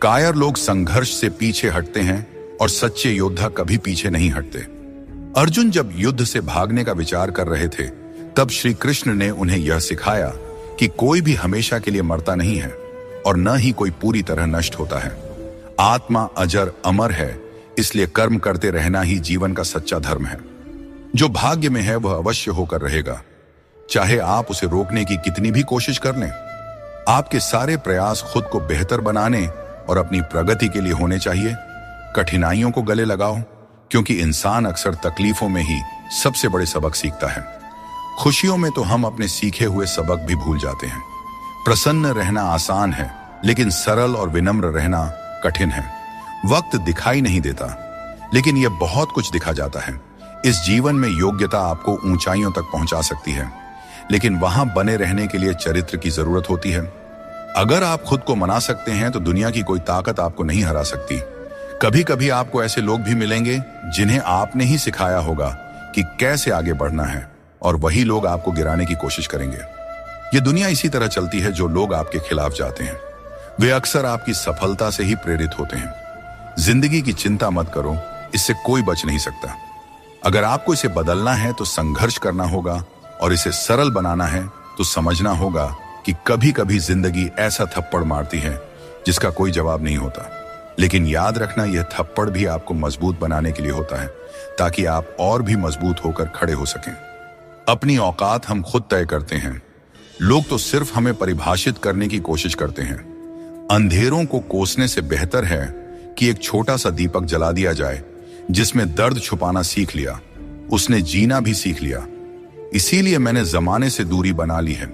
कायर लोग संघर्ष से पीछे हटते हैं, और सच्चे योद्धा कभी पीछे नहीं हटते। अर्जुन जब युद्ध से भागने का विचार कर रहे थे, तब श्री कृष्ण ने उन्हें यह सिखाया कि कोई भी हमेशा के लिए मरता नहीं है, और न ही कोई पूरी तरह नष्ट होता है। आत्मा अजर अमर है, इसलिए कर्म करते रहना ही जीवन का सच्चा धर्म है। जो भाग्य में है वह अवश्य होकर रहेगा, चाहे आप उसे रोकने की कितनी भी कोशिश कर लें। आपके सारे प्रयास खुद को बेहतर बनाने और अपनी प्रगति के लिए होने चाहिए। कठिनाइयों को गले लगाओ, क्योंकि इंसान अक्सर तकलीफों में ही सबसे बड़े सबक सीखता है। खुशियों में तो हम अपने सीखे हुए सबक भी भूल जाते हैं। प्रसन्न रहना आसान है, लेकिन सरल और विनम्र रहना कठिन है। वक्त दिखाई नहीं देता, लेकिन यह बहुत कुछ दिखा जाता है। इस जीवन में योग्यता आपको ऊंचाइयों तक पहुंचा सकती है, लेकिन वहां बने रहने के लिए चरित्र की जरूरत होती है। अगर आप खुद को मना सकते हैं तो दुनिया की कोई ताकत आपको नहीं हरा सकती। कभी कभी आपको ऐसे लोग भी मिलेंगे जिन्हें आपने ही सिखाया होगा कि कैसे आगे बढ़ना है, और वही लोग आपको गिराने की कोशिश करेंगे। ये दुनिया इसी तरह चलती है। जो लोग आपके खिलाफ जाते हैं, वे अक्सर आपकी सफलता से ही प्रेरित होते हैं। जिंदगी की चिंता मत करो, इससे कोई बच नहीं सकता। अगर आपको इसे बदलना है तो संघर्ष करना होगा, और इसे सरल बनाना है तो समझना होगा कि कभी कभी जिंदगी ऐसा थप्पड़ मारती है जिसका कोई जवाब नहीं होता। लेकिन याद रखना, यह थप्पड़ भी आपको मजबूत बनाने के लिए होता है, ताकि आप और भी मजबूत होकर खड़े हो सकें। अपनी औकात हम खुद तय करते हैं। लोग तो सिर्फ हमें परिभाषित करने की कोशिश करते हैं। अंधेरों को कोसने से बेहतर है कि एक छोटा सा दीपक जला दिया जाए, जिसमें दर्द छुपाना सीख लिया, उसने जीना भी सीख लिया। इसीलिए मैंने जमाने से दूरी बना ली है,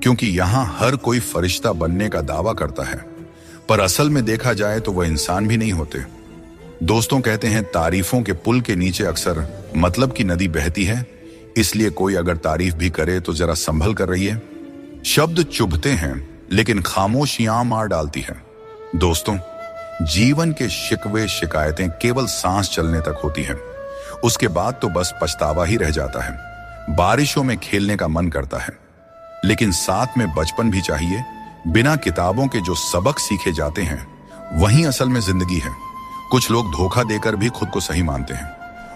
क्योंकि यहां हर कोई फरिश्ता बनने का दावा करता है, पर असल में देखा जाए तो वह इंसान भी नहीं होते। दोस्तों कहते हैं, तारीफों के पुल के नीचे अक्सर मतलब की नदी बहती है, इसलिए कोई अगर तारीफ भी करे तो जरा संभल कर रहिए। शब्द चुभते हैं, लेकिन खामोशियां मार डालती है। दोस्तों, जीवन के शिकवे शिकायतें केवल सांस चलने तक होती हैं। उसके बाद तो बस पछतावा ही रह जाता है। बारिशों में खेलने का मन करता है, लेकिन साथ में बचपन भी चाहिए। बिना किताबों के जो सबक सीखे जाते हैं, वही असल में जिंदगी है। कुछ लोग धोखा देकर भी खुद को सही मानते हैं,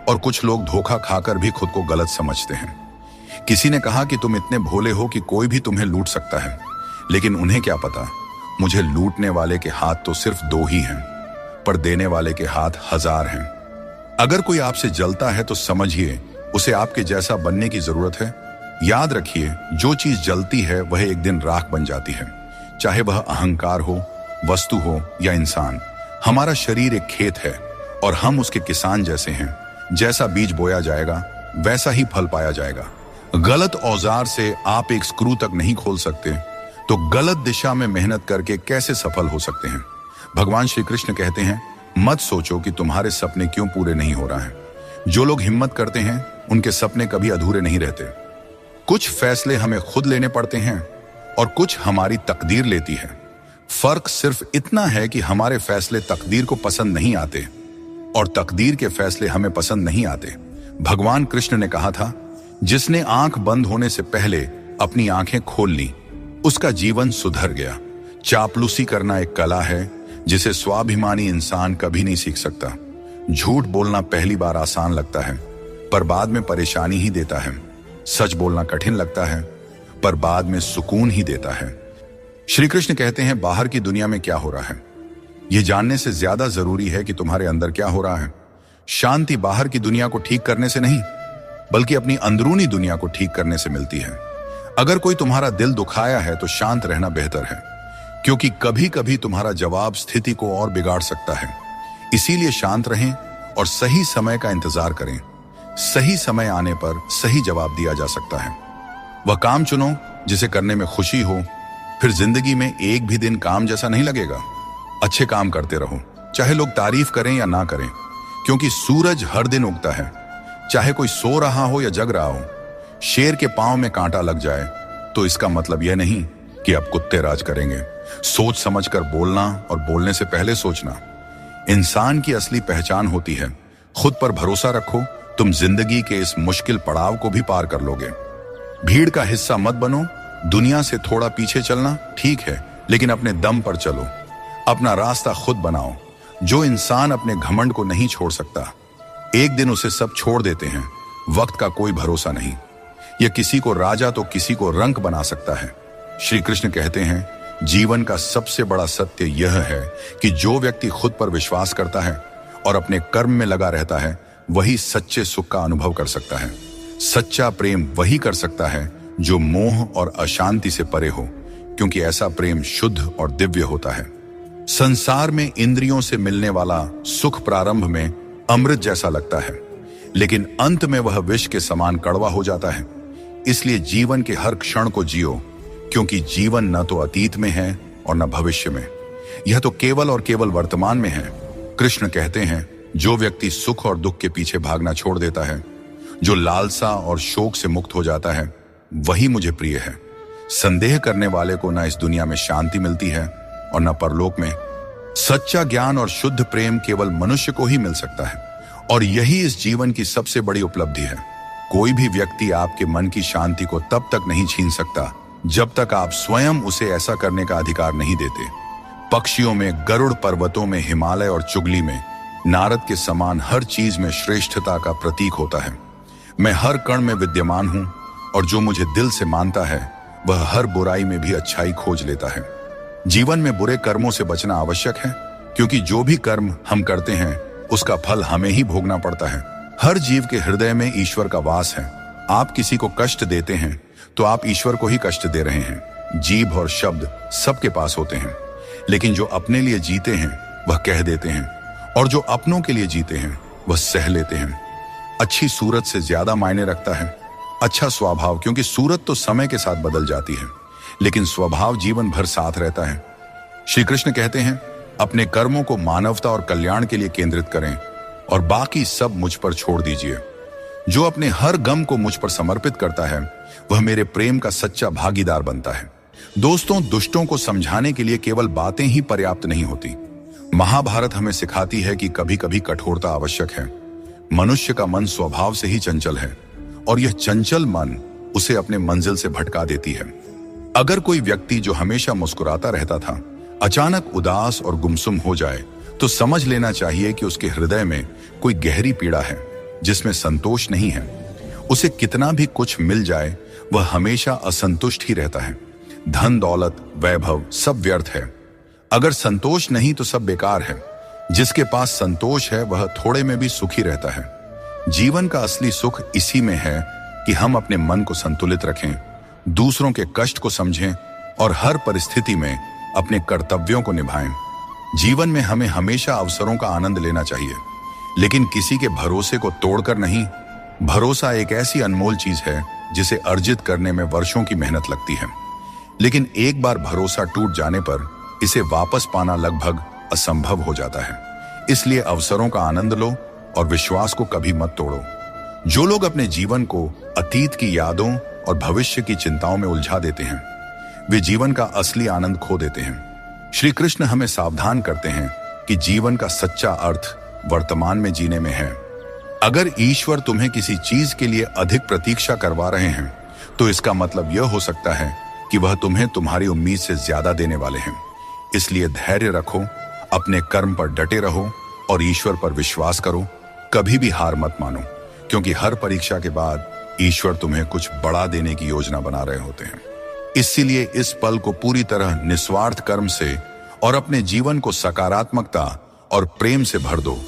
और कुछ लोग धोखा खाकर भी खुद को गलत समझते हैं। किसी ने कहा कि तुम इतने भोले हो कि कोई भी तुम्हें लूट सकता है, लेकिन उन्हें क्या पता, मुझे लूटने वाले के हाथ तो सिर्फ 2 ही हैं, पर देने वाले के हाथ 1000 हैं। अगर कोई आपसे जलता है तो समझिए उसे आपके जैसा बनने की जरूरत है। याद रखिए, जो चीज जलती है वह एक दिन राख बन जाती है, चाहे वह अहंकार हो, वस्तु हो या इंसान। हमारा शरीर एक खेत है, और हम उसके किसान जैसे हैं। जैसा बीज बोया जाएगा, वैसा ही फल पाया जाएगा। गलत औजार से आप एक स्क्रू तक नहीं खोल सकते, तो गलत दिशा में मेहनत करके कैसे सफल हो सकते हैं। भगवान श्री कृष्ण कहते हैं, मत सोचो कि तुम्हारे सपने क्यों पूरे नहीं हो रहा है। जो लोग हिम्मत करते हैं, उनके सपने कभी अधूरे नहीं रहते। कुछ फैसले हमें खुद लेने पड़ते हैं, और कुछ हमारी तकदीर लेती है। फर्क सिर्फ इतना है कि हमारे फैसले तकदीर को पसंद नहीं आते, और तकदीर के फैसले हमें पसंद नहीं आते। भगवान कृष्ण ने कहा था, जिसने आंख बंद होने से पहले अपनी आंखें खोल ली, उसका जीवन सुधर गया। चापलूसी करना एक कला है, जिसे स्वाभिमानी इंसान कभी नहीं सीख सकता। झूठ बोलना पहली बार आसान लगता है, पर बाद में परेशानी ही देता है। सच बोलना कठिन लगता है, पर बाद में सुकून ही देता है। श्री कृष्ण कहते हैं, बाहर की दुनिया में क्या हो रहा है, यह जानने से ज्यादा जरूरी है कि तुम्हारे अंदर क्या हो रहा है। शांति बाहर की दुनिया को ठीक करने से नहीं, बल्कि अपनी अंदरूनी दुनिया को ठीक करने से मिलती है। अगर कोई तुम्हारा दिल दुखाया है तो शांत रहना बेहतर है, क्योंकि कभी कभी तुम्हारा जवाब स्थिति को और बिगाड़ सकता है। इसीलिए शांत रहें और सही समय का इंतजार करें। सही समय आने पर सही जवाब दिया जा सकता है। वह काम चुनो जिसे करने में खुशी हो, फिर जिंदगी में एक भी दिन काम जैसा नहीं लगेगा। अच्छे काम करते रहो, चाहे लोग तारीफ करें या ना करें, क्योंकि सूरज हर दिन उगता है, चाहे कोई सो रहा हो या जग रहा हो। शेर के पांव में कांटा लग जाए तो इसका मतलब यह नहीं कि अब कुत्ते राज करेंगे। सोच समझकर बोलना और बोलने से पहले सोचना इंसान की असली पहचान होती है। खुद पर भरोसा रखो, तुम जिंदगी के इस मुश्किल पड़ाव को भी पार कर लोगे। भीड़ का हिस्सा मत बनो, दुनिया से थोड़ा पीछे चलना ठीक है, लेकिन अपने दम पर चलो, अपना रास्ता खुद बनाओ। जो इंसान अपने घमंड को नहीं छोड़ सकता, एक दिन उसे सब छोड़ देते हैं। वक्त का कोई भरोसा नहीं, यह किसी को राजा तो किसी को रंक बना सकता है। श्री कृष्ण कहते हैं, जीवन का सबसे बड़ा सत्य यह है कि जो व्यक्ति खुद पर विश्वास करता है और अपने कर्म में लगा रहता है, वही सच्चे सुख का अनुभव कर सकता है। सच्चा प्रेम वही कर सकता है जो मोह और अशांति से परे हो, क्योंकि ऐसा प्रेम शुद्ध और दिव्य होता है। संसार में इंद्रियों से मिलने वाला सुख प्रारंभ में अमृत जैसा लगता है, लेकिन अंत में वह विष के समान कड़वा हो जाता है। इसलिए जीवन के हर क्षण को जियो, क्योंकि जीवन न तो अतीत में है और न भविष्य में, यह तो केवल और केवल वर्तमान में है। कृष्ण कहते हैं, जो व्यक्ति सुख और दुख के पीछे भागना छोड़ देता है, जो लालसा और शोक से मुक्त हो जाता है, वही मुझे प्रिय है। संदेह करने वाले को न इस दुनिया में शांति मिलती है और न परलोक में। सच्चा ज्ञान और शुद्ध प्रेम केवल मनुष्य को ही मिल सकता है, और यही इस जीवन की सबसे बड़ी उपलब्धि है। कोई भी व्यक्ति आपके मन की शांति को तब तक नहीं छीन सकता जब तक आप स्वयं उसे ऐसा करने का अधिकार नहीं देते। पक्षियों में गरुड़, पर्वतों में हिमालय और चुगली में नारद के समान हर चीज में श्रेष्ठता का प्रतीक होता है। मैं हर कण में विद्यमान हूं, और जो मुझे दिल से मानता है वह हर बुराई में भी अच्छाई खोज लेता है। जीवन में बुरे कर्मों से बचना आवश्यक है, क्योंकि जो भी कर्म हम करते हैं उसका फल हमें ही भोगना पड़ता है। हर जीव के हृदय में ईश्वर का वास है। आप किसी को कष्ट देते हैं तो आप ईश्वर को ही कष्ट दे रहे हैं। जीभ और शब्द सबके पास होते हैं, लेकिन जो अपने लिए जीते हैं वह कह देते हैं, और जो अपनों के लिए जीते हैं वह सह लेते हैं। अच्छी सूरत से ज्यादा मायने रखता है अच्छा स्वभाव, क्योंकि सूरत तो समय के साथ बदल जाती है, लेकिन स्वभाव जीवन भर साथ रहता है। श्री कृष्ण कहते हैं, अपने कर्मों को मानवता और कल्याण के लिए केंद्रित करें और बाकी सब मुझ पर छोड़ दीजिए। जो अपने हर गम को मुझ पर समर्पित करता है वह मेरे प्रेम का सच्चा भागीदार बनता है। दोस्तों, दुष्टों को समझाने के लिए केवल बातें ही पर्याप्त नहीं होती। महाभारत हमें सिखाती है कि कभी कभी कठोरता आवश्यक है। मनुष्य का मन स्वभाव से ही चंचल है, और यह चंचल मन उसे अपने मंजिल से भटका देती है। अगर कोई व्यक्ति जो हमेशा मुस्कुराता रहता था अचानक उदास और गुमसुम हो जाए, तो समझ लेना चाहिए कि उसके हृदय में कोई गहरी पीड़ा है जिसमें संतोष नहीं है। उसे कितना भी कुछ मिल जाए वह हमेशा असंतुष्ट ही रहता है। धन, दौलत, वैभव सब व्यर्थ है। अगर संतोष नहीं तो सब बेकार है। जिसके पास संतोष है वह थोड़े में भी सुखी रहता है। जीवन का असली सुख इसी में है कि हम अपने मन को संतुलित रखें, दूसरों के कष्ट को समझें और हर परिस्थिति में अपने कर्तव्यों को निभाएं। जीवन में हमें हमेशा अवसरों का आनंद लेना चाहिए, लेकिन किसी के भरोसे को तोड़कर नहीं। भरोसा एक ऐसी अनमोल चीज है जिसे अर्जित करने में वर्षों की मेहनत लगती है, लेकिन एक बार भरोसा टूट जाने पर इसे वापस पाना लगभग असंभव हो जाता है। इसलिए अवसरों का आनंद लो और विश्वास को कभी मत तोड़ो। जो लोग अपने जीवन को अतीत की यादों और भविष्य की चिंताओं में उलझा देते हैं, वे जीवन का असली आनंद खो देते हैं। श्री कृष्ण हमें सावधान करते हैं कि जीवन का सच्चा अर्थ वर्तमान में जीने में है। अगर ईश्वर तुम्हें किसी चीज के लिए अधिक प्रतीक्षा करवा रहे हैं, तो इसका मतलब यह हो सकता है कि वह तुम्हें तुम्हारी उम्मीद से ज्यादा देने वाले हैं। इसलिए धैर्य रखो, अपने कर्म पर डटे रहो और ईश्वर पर विश्वास करो। कभी भी हार मत मानो, क्योंकि हर परीक्षा के बाद ईश्वर तुम्हें कुछ बड़ा देने की योजना बना रहे होते हैं। इसीलिए इस पल को पूरी तरह निस्वार्थ कर्म से और अपने जीवन को सकारात्मकता और प्रेम से भर दो।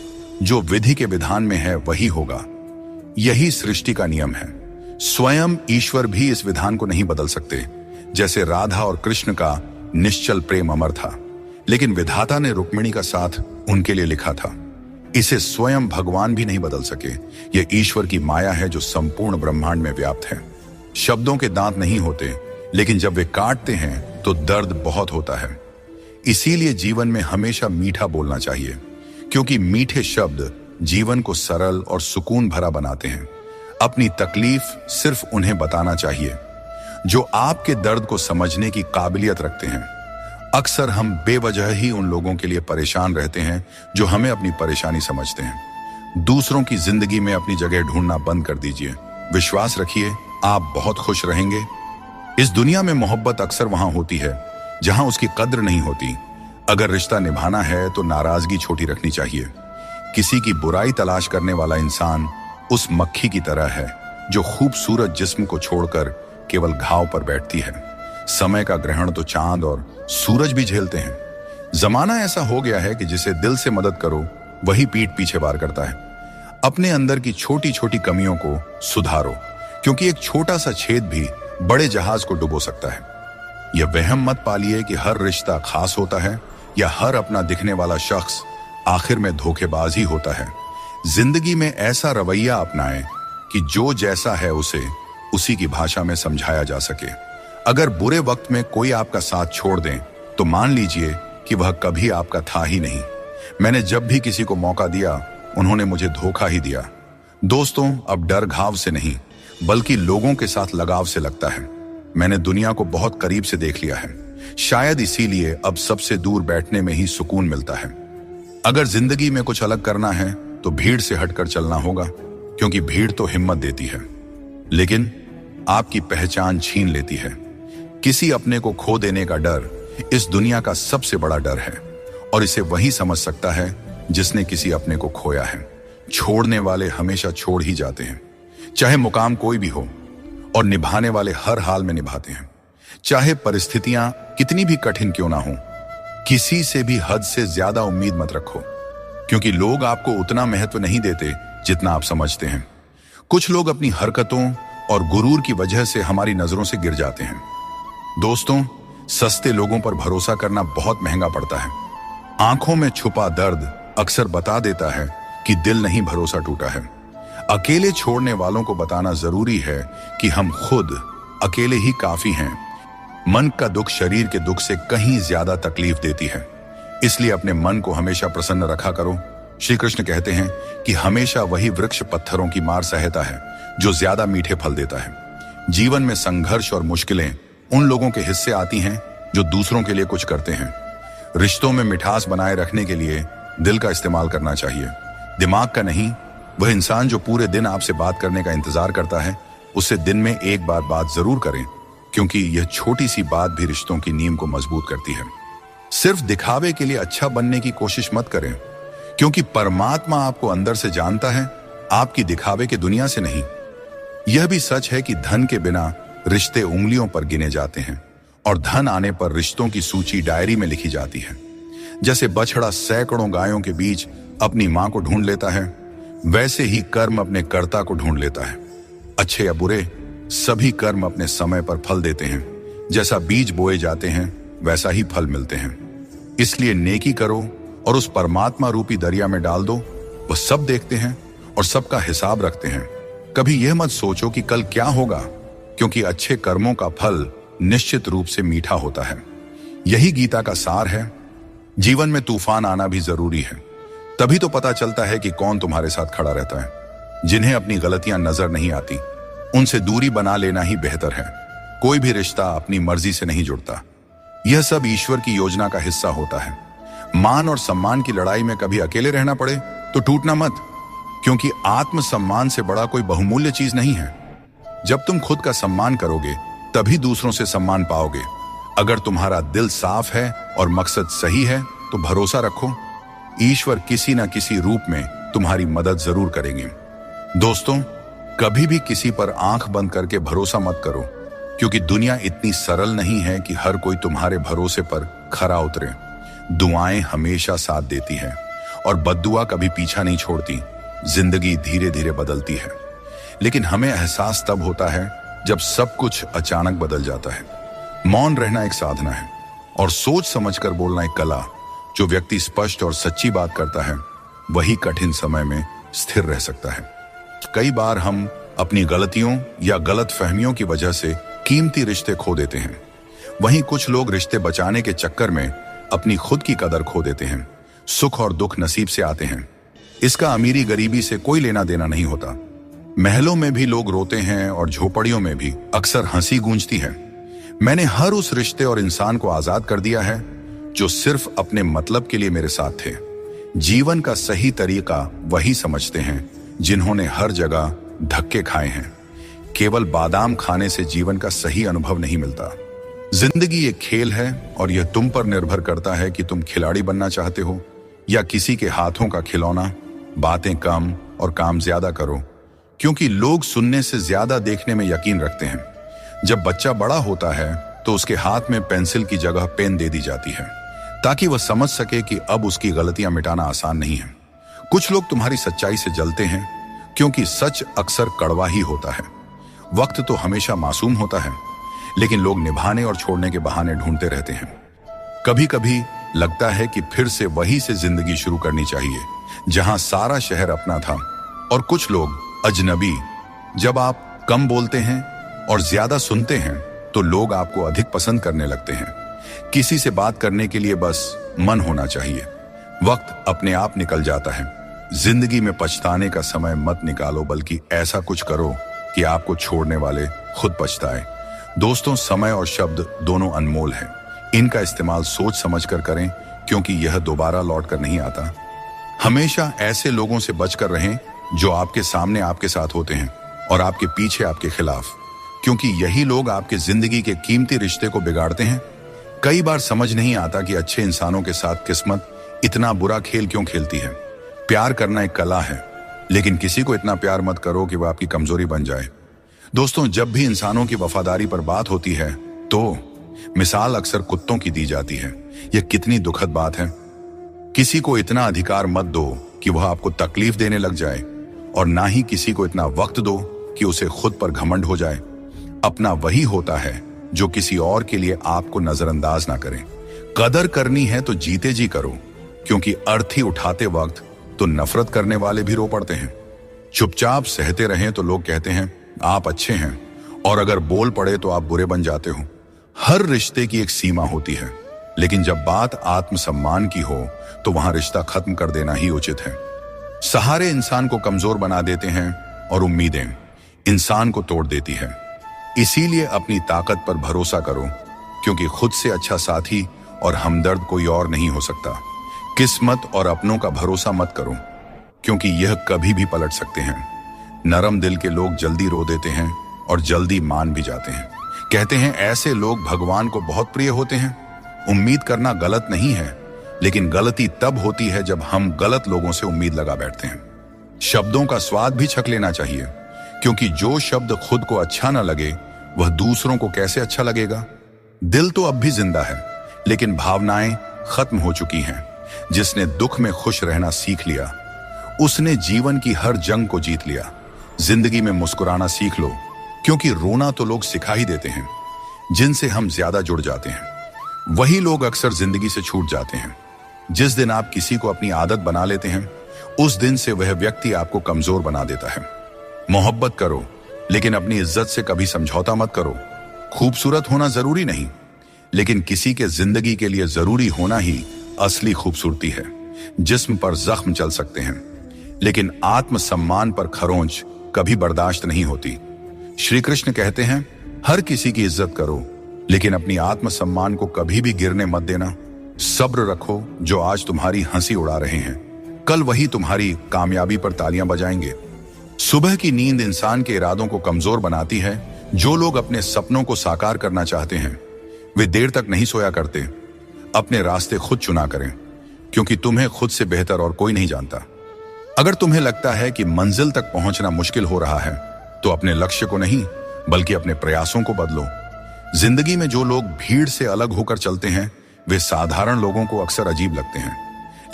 जो विधि के विधान में है वही होगा। यही सृष्टि का नियम है। स्वयं ईश्वर भी इस विधान को नहीं बदल सकते। जैसे राधा और कृष्ण का निश्चल प्रेम अमर था, लेकिन विधाता ने रुक्मिणी का साथ उनके लिए लिखा था। इसे स्वयं भगवान भी नहीं बदल सके। यह ईश्वर की माया है जो संपूर्ण ब्रह्मांड में व्याप्त है। शब्दों के दांत नहीं होते, लेकिन जब वे काटते हैं तो दर्द बहुत होता है। इसीलिए जीवन में हमेशा मीठा बोलना चाहिए, क्योंकि मीठे शब्द जीवन को सरल और सुकून भरा बनाते हैं। अपनी तकलीफ सिर्फ उन्हें बताना चाहिए जो आपके दर्द को समझने की काबिलियत रखते हैं। अक्सर हम बेवजह ही उन लोगों के लिए परेशान रहते हैं जो हमें अपनी परेशानी समझते हैं। दूसरों की जिंदगी में अपनी जगह ढूंढना बंद कर दीजिए। विश्वास रखिए, आप बहुत खुश रहेंगे। इस दुनिया में मोहब्बत अक्सर वहां होती है जहां उसकी कद्र नहीं होती। अगर रिश्ता निभाना है तो नाराजगी छोटी रखनी चाहिए। किसी की बुराई तलाश करने वाला इंसान उस मक्खी की तरह है जो खूबसूरत जिस्म को छोड़कर केवल घाव पर बैठती है। समय का ग्रहण तो चांद और सूरज भी झेलते हैं। जमाना ऐसा हो गया है कि जिसे दिल से मदद करो वही पीठ पीछे वार करता है। अपने अंदर की छोटी छोटी कमियों को सुधारो, क्योंकि एक छोटा सा छेद भी बड़े जहाज को डुबो सकता है। यह वहम मत पालिए कि हर रिश्ता खास होता है या हर अपना दिखने वाला शख्स आखिर में धोखेबाज ही होता है। जिंदगी में ऐसा रवैया अपनाएं कि जो जैसा है उसे उसी की भाषा में समझाया जा सके। अगर बुरे वक्त में कोई आपका साथ छोड़ दें तो मान लीजिए कि वह कभी आपका था ही नहीं। मैंने जब भी किसी को मौका दिया उन्होंने मुझे धोखा ही दिया। दोस्तों, अब डर घाव से नहीं बल्कि लोगों के साथ लगाव से लगता है। मैंने दुनिया को बहुत करीब से देख लिया है। शायद इसीलिए अब सबसे दूर बैठने में ही सुकून मिलता है। अगर जिंदगी में कुछ अलग करना है तो भीड़ से हटकर चलना होगा, क्योंकि भीड़ तो हिम्मत देती है लेकिन आपकी पहचान छीन लेती है। किसी अपने को खो देने का डर इस दुनिया का सबसे बड़ा डर है, और इसे वही समझ सकता है जिसने किसी अपने को खोया है। छोड़ने वाले हमेशा छोड़ ही जाते हैं, चाहे मुकाम कोई भी हो, और निभाने वाले हर हाल में निभाते हैं, चाहे परिस्थितियां कितनी भी कठिन क्यों ना हो। किसी से भी हद से ज्यादा उम्मीद मत रखो, क्योंकि लोग आपको उतना महत्व नहीं देते जितना आप समझते हैं। कुछ लोग अपनी हरकतों और गुरूर की वजह से हमारी नजरों से गिर जाते हैं। दोस्तों, सस्ते लोगों पर भरोसा करना बहुत महंगा पड़ता है। आंखों में छुपा दर्द अक्सर बता देता है कि दिल नहीं भरोसा टूटा है। अकेले छोड़ने वालों को बताना जरूरी है कि हम खुद अकेले ही काफी हैं। मन का दुख शरीर के दुख से कहीं ज्यादा तकलीफ देती है, इसलिए अपने मन को हमेशा प्रसन्न रखा करो। श्री कृष्ण कहते हैं कि हमेशा वही वृक्ष पत्थरों की मार सहता है जो ज्यादा मीठे फल देता है। जीवन में संघर्ष और मुश्किलें उन लोगों के हिस्से आती हैं जो दूसरों के लिए कुछ करते हैं। रिश्तों में मिठास बनाए रखने के लिए दिल का इस्तेमाल करना चाहिए, दिमाग का नहीं। वह इंसान जो पूरे दिन आपसे बात करने का इंतजार करता है, उससे दिन में एक बार बात जरूर करें, क्योंकि यह छोटी सी बात भी रिश्तों की नींव को मजबूत करती है। सिर्फ दिखावे के लिए अच्छा बनने की कोशिश मत करें, क्योंकि परमात्मा आपको अंदर से जानता है, आपकी दिखावे की दुनिया से नहीं। यह भी सच है कि धन के बिना रिश्ते उंगलियों पर गिने जाते हैं, और धन आने पर रिश्तों की सूची डायरी में लिखी जाती है। जैसे बछड़ा सैकड़ों गायों के बीच अपनी मां को ढूंढ लेता है, वैसे ही कर्म अपने कर्ता को ढूंढ लेता है। अच्छे या बुरे, सभी कर्म अपने समय पर फल देते हैं। जैसा बीज बोए जाते हैं वैसा ही फल मिलते हैं। इसलिए नेकी करो और उस परमात्मा रूपी दरिया में डाल दो। वह सब देखते हैं और सबका हिसाब रखते हैं। कभी यह मत सोचो कि कल क्या होगा, क्योंकि अच्छे कर्मों का फल निश्चित रूप से मीठा होता है। यही गीता का सार है। जीवन में तूफान आना भी जरूरी है, तभी तो पता चलता है कि कौन तुम्हारे साथ खड़ा रहता है। जिन्हें अपनी गलतियां नजर नहीं आती, उनसे दूरी बना लेना ही बेहतर है। कोई भी रिश्ता अपनी मर्जी से नहीं जुड़ता, यह सब ईश्वर की योजना का हिस्सा होता है। मान और सम्मान की लड़ाई में कभी अकेले रहना पड़े तो टूटना मत, क्योंकि आत्मसम्मान से बड़ा कोई बहुमूल्य चीज नहीं है। जब तुम खुद का सम्मान करोगे तभी दूसरों से सम्मान पाओगे। अगर तुम्हारा दिल साफ है और मकसद सही है तो भरोसा रखो, ईश्वर किसी न किसी रूप में तुम्हारी मदद जरूर करेंगे। दोस्तों, कभी भी किसी पर आंख बंद करके भरोसा मत करो, क्योंकि दुनिया इतनी सरल नहीं है कि हर कोई तुम्हारे भरोसे पर खरा उतरे। दुआएं हमेशा साथ देती हैं और बद्दुआ कभी पीछा नहीं छोड़ती। जिंदगी धीरे धीरे बदलती है, लेकिन हमें एहसास तब होता है जब सब कुछ अचानक बदल जाता है। मौन रहना एक साधना है और सोच समझकर बोलना एक कला। जो व्यक्ति स्पष्ट और सच्ची बात करता है वही कठिन समय में स्थिर रह सकता है। कई बार हम अपनी गलतियों या गलत फहमियों की वजह से कीमती रिश्ते खो देते हैं। वहीं कुछ लोग रिश्ते बचाने के चक्कर में अपनी खुद की कदर खो देते हैं। सुख और दुख नसीब से आते हैं। इसका अमीरी गरीबी से कोई लेना देना नहीं होता। महलों में भी लोग रोते हैं और झोपड़ियों में भी अक्सर हंसी गूंजती है। मैंने हर उस रिश्ते और इंसान को आजाद कर दिया है जो सिर्फ अपने मतलब के लिए मेरे साथ थे। जीवन का सही तरीका वही समझते हैं जिन्होंने हर जगह धक्के खाए हैं। केवल बादाम खाने से जीवन का सही अनुभव नहीं मिलता। जिंदगी एक खेल है और यह तुम पर निर्भर करता है कि तुम खिलाड़ी बनना चाहते हो या किसी के हाथों का खिलौना। बातें कम और काम ज्यादा करो, क्योंकि लोग सुनने से ज्यादा देखने में यकीन रखते हैं। जब बच्चा बड़ा होता है तो उसके हाथ में पेंसिल की जगह पेन दे दी जाती है ताकि वह समझ सके कि अब उसकी गलतियां मिटाना आसान नहीं है। कुछ लोग तुम्हारी सच्चाई से जलते हैं क्योंकि सच अक्सर कड़वा ही होता है। वक्त तो हमेशा मासूम होता है, लेकिन लोग निभाने और छोड़ने के बहाने ढूंढते रहते हैं। कभी कभी लगता है कि फिर से वहीं से जिंदगी शुरू करनी चाहिए जहां सारा शहर अपना था और कुछ लोग अजनबी। जब आप कम बोलते हैं और ज्यादा सुनते हैं तो लोग आपको अधिक पसंद करने लगते हैं। किसी से बात करने के लिए बस मन होना चाहिए। वक्त अपने आप निकल जाता है। जिंदगी में पछताने का समय मत निकालो, बल्कि ऐसा कुछ करो कि आपको छोड़ने वाले खुद पछताए। दोस्तों, समय और शब्द दोनों अनमोल हैं। इनका इस्तेमाल सोच समझ कर करें, क्योंकि यह दोबारा लौट कर नहीं आता। हमेशा ऐसे लोगों से बचकर रहें जो आपके सामने आपके साथ होते हैं और आपके पीछे आपके खिलाफ, क्योंकि यही लोग आपके जिंदगी के कीमती रिश्ते को बिगाड़ते हैं। कई बार समझ नहीं आता कि अच्छे इंसानों के साथ किस्मत इतना बुरा खेल क्यों खेलती है। प्यार करना एक कला है, लेकिन किसी को इतना प्यार मत करो कि वह आपकी कमजोरी बन जाए। दोस्तों, जब भी इंसानों की वफादारी पर बात होती है तो मिसाल अक्सर कुत्तों की दी जाती है। यह कितनी दुखद बात है। किसी को इतना अधिकार मत दो कि वह आपको तकलीफ देने लग जाए, और ना ही किसी को इतना वक्त दो कि उसे खुद पर घमंड हो जाए। अपना वही होता है जो किसी और के लिए आपको नजरअंदाज ना करे। कदर करनी है तो जीते जी करो, क्योंकि अर्थी उठाते वक्त तो नफरत करने वाले भी रो पड़ते हैं। चुपचाप सहते रहें तो लोग कहते हैं आप अच्छे हैं, और अगर बोल पड़े तो आप बुरे बन जाते हो। हर रिश्ते की एक सीमा होती है, लेकिन जब बात आत्मसम्मान की हो तो वहां रिश्ता खत्म कर देना ही उचित है। सहारे इंसान को कमजोर बना देते हैं और उम्मीदें इंसान को तोड़ देती है। इसीलिए अपनी ताकत पर भरोसा करो, क्योंकि खुद से अच्छा साथी और हमदर्द कोई और नहीं हो सकता। किस्मत और अपनों का भरोसा मत करो, क्योंकि यह कभी भी पलट सकते हैं। नरम दिल के लोग जल्दी रो देते हैं और जल्दी मान भी जाते हैं। कहते हैं ऐसे लोग भगवान को बहुत प्रिय होते हैं। उम्मीद करना गलत नहीं है, लेकिन गलती तब होती है जब हम गलत लोगों से उम्मीद लगा बैठते हैं। शब्दों का स्वाद भी छक लेना चाहिए, क्योंकि जो शब्द खुद को अच्छा ना लगे वह दूसरों को कैसे अच्छा लगेगा। दिल तो अब भी जिंदा है, लेकिन भावनाएं खत्म हो चुकी हैं। जिसने दुख में खुश रहना सीख लिया, उसने जीवन की हर जंग को जीत लिया। जिंदगी में मुस्कुराना सीख लो, क्योंकि रोना तो लोग सिखा ही देते हैं। जिनसे हम ज्यादा जुड़ जाते हैं वही लोग अक्सर जिंदगी से छूट जाते हैं। जिस दिन आप किसी को अपनी आदत बना लेते हैं, उस दिन से वह व्यक्ति आपको कमजोर बना देता है। मोहब्बत करो, लेकिन अपनी इज्जत से कभी समझौता मत करो। खूबसूरत होना जरूरी नहीं, लेकिन किसी के जिंदगी के लिए जरूरी होना ही असली खूबसूरती है। जिस्म पर जख्म चल सकते हैं, लेकिन आत्मसम्मान पर खरोंच कभी बर्दाश्त नहीं होती। श्री कृष्ण कहते हैं हर किसी की इज्जत करो, लेकिन अपनी आत्मसम्मान को कभी भी गिरने मत देना। सब्र रखो, जो आज तुम्हारी हंसी उड़ा रहे हैं कल वही तुम्हारी कामयाबी पर तालियां बजाएंगे। सुबह की नींद इंसान के इरादों को कमजोर बनाती है। जो लोग अपने सपनों को साकार करना चाहते हैं वे देर तक नहीं सोया करते। अपने रास्ते खुद चुना करें, क्योंकि तुम्हें खुद से बेहतर और कोई नहीं जानता। अगर तुम्हें लगता है कि मंजिल तक पहुंचना मुश्किल हो रहा है, तो अपने लक्ष्य को नहीं बल्कि अपने प्रयासों को बदलो। जिंदगी में जो लोग भीड़ से अलग होकर चलते हैं वे साधारण लोगों को अक्सर अजीब लगते हैं,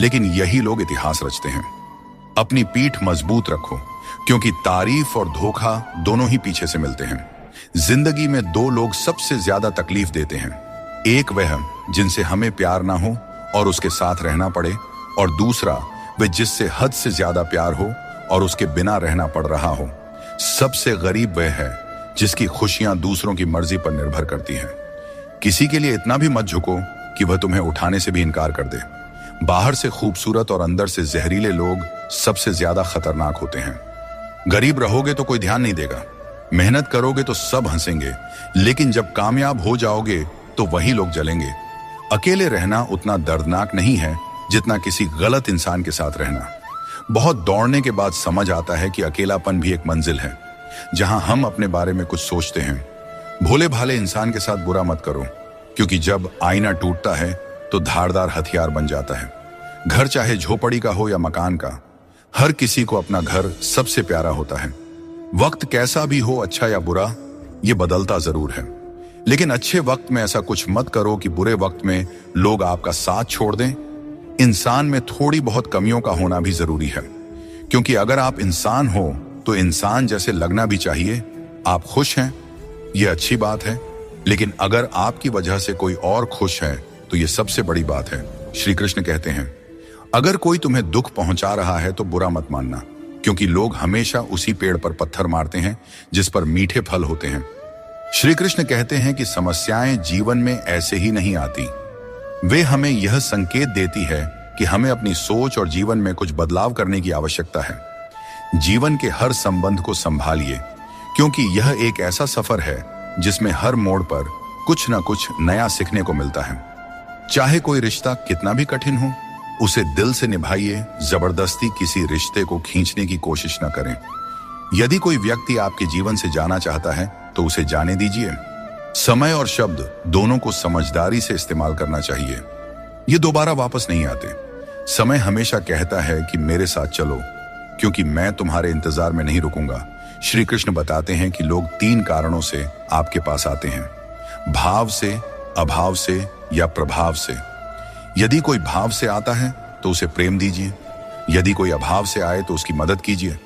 लेकिन यही लोग इतिहास रचते हैं। अपनी पीठ मजबूत रखो, क्योंकि तारीफ और धोखा दोनों ही पीछे से मिलते हैं। जिंदगी में दो लोग सबसे ज्यादा तकलीफ देते हैं। एक वह जिनसे हमें प्यार ना हो और उसके साथ रहना पड़े, और दूसरा वे जिससे हद से ज्यादा प्यार हो और उसके बिना रहना पड़ रहा हो। सबसे गरीब वह है जिसकी खुशियां दूसरों की मर्जी पर निर्भर करती हैं। किसी के लिए इतना भी मत झुको कि वह तुम्हें उठाने से भी इनकार कर दे। बाहर से खूबसूरत और अंदर से जहरीले लोग सबसे ज्यादा खतरनाक होते हैं। गरीब रहोगे तो कोई ध्यान नहीं देगा, मेहनत करोगे तो सब हंसेंगे, लेकिन जब कामयाब हो जाओगे तो वही लोग जलेंगे। अकेले रहना उतना दर्दनाक नहीं है जितना किसी गलत इंसान के साथ रहना। बहुत दौड़ने के बाद समझ आता है कि अकेलापन भी एक मंजिल है जहां हम अपने बारे में कुछ सोचते हैं। भोले भाले इंसान के साथ बुरा मत करो, क्योंकि जब आईना टूटता है तो धारदार हथियार बन जाता है। घर चाहे झोपड़ी का हो या मकान का, हर किसी को अपना घर सबसे प्यारा होता है। वक्त कैसा भी हो, अच्छा या बुरा, ये बदलता जरूर है, लेकिन अच्छे वक्त में ऐसा कुछ मत करो कि बुरे वक्त में लोग आपका साथ छोड़ दें। इंसान में थोड़ी बहुत कमियों का होना भी जरूरी है, क्योंकि अगर आप इंसान हो तो इंसान जैसे लगना भी चाहिए। आप खुश हैं, ये अच्छी बात है, लेकिन अगर आपकी वजह से कोई और खुश है तो ये सबसे बड़ी बात है। श्री कृष्ण कहते हैं, अगर कोई तुम्हें दुख पहुंचा रहा है तो बुरा मत मानना, क्योंकि लोग हमेशा उसी पेड़ पर पत्थर मारते हैं जिस पर मीठे फल होते हैं। श्री कृष्ण कहते हैं कि समस्याएं जीवन में ऐसे ही नहीं आती, वे हमें यह संकेत देती है कि हमें अपनी सोच और जीवन में कुछ बदलाव करने की आवश्यकता है। जीवन के हर संबंध को संभालिए, क्योंकि यह एक ऐसा सफर है जिसमें हर मोड़ पर कुछ न कुछ नया सीखने को मिलता है। चाहे कोई रिश्ता कितना भी कठिन हो, उसे दिल से निभाइए। जबरदस्ती किसी रिश्ते को खींचने की कोशिश न करें। यदि कोई व्यक्ति आपके जीवन से जाना चाहता है तो उसे जाने दीजिए। समय और शब्द दोनों को समझदारी से इस्तेमाल करना चाहिए, ये दोबारा वापस नहीं आते। समय हमेशा कहता है कि मेरे साथ चलो, क्योंकि मैं तुम्हारे इंतजार में नहीं रुकूंगा। श्री कृष्ण बताते हैं कि लोग 3 कारणों से आपके पास आते हैं, भाव से, अभाव से या प्रभाव से। यदि कोई भाव से आता है तो उसे प्रेम दीजिए, यदि कोई अभाव से आए तो उसकी मदद कीजिए,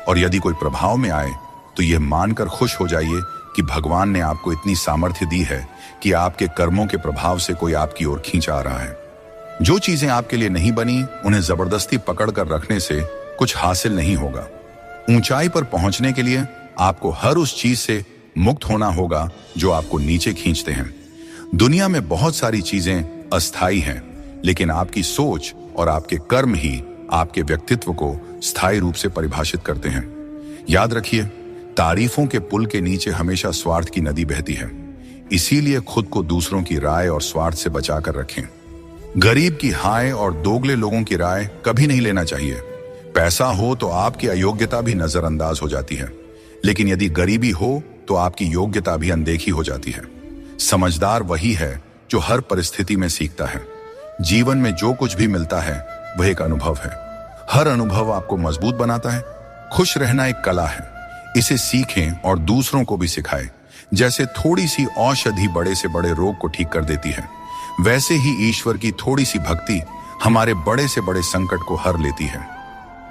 और यदि कोई प्रभाव में आए तो यह मानकर खुश हो जाइए कि भगवान ने आपको इतनी सामर्थ्य दी है कि आपके कर्मों के प्रभाव से कोई आपकी ओर खींच आ रहा है। जो चीजें आपके लिए नहीं बनी, उन्हें जबरदस्ती पकड़ कर रखने से कुछ हासिल नहीं होगा। ऊंचाई पर पहुंचने के लिए आपको हर उस चीज से मुक्त होना होगा जो आपको नीचे खींचते हैं। दुनिया में बहुत सारी चीजें अस्थायी हैं, लेकिन आपकी सोच और आपके कर्म ही आपके व्यक्तित्व को स्थायी रूप से परिभाषित करते हैं। याद रखिए, तारीफों के पुल के नीचे हमेशा स्वार्थ की नदी बहती है, इसीलिए खुद को दूसरों की राय और स्वार्थ से बचा कर रखें। गरीब की हाय और दोगले लोगों की राय कभी नहीं लेना चाहिए। पैसा हो तो आपकी अयोग्यता भी नजरअंदाज हो जाती है, लेकिन यदि गरीबी हो तो आपकी योग्यता भी अनदेखी हो जाती है। समझदार वही है जो हर परिस्थिति में सीखता है। जीवन में जो कुछ भी मिलता है वह एक अनुभव है। हर अनुभव आपको मजबूत बनाता है। खुश रहना एक कला है, इसे सीखें और दूसरों को भी सिखाएं। जैसे थोड़ी सी औषधि बड़े से बड़े रोग को ठीक कर देती है, वैसे ही ईश्वर की थोड़ी सी भक्ति हमारे बड़े से बड़े संकट को हर लेती है।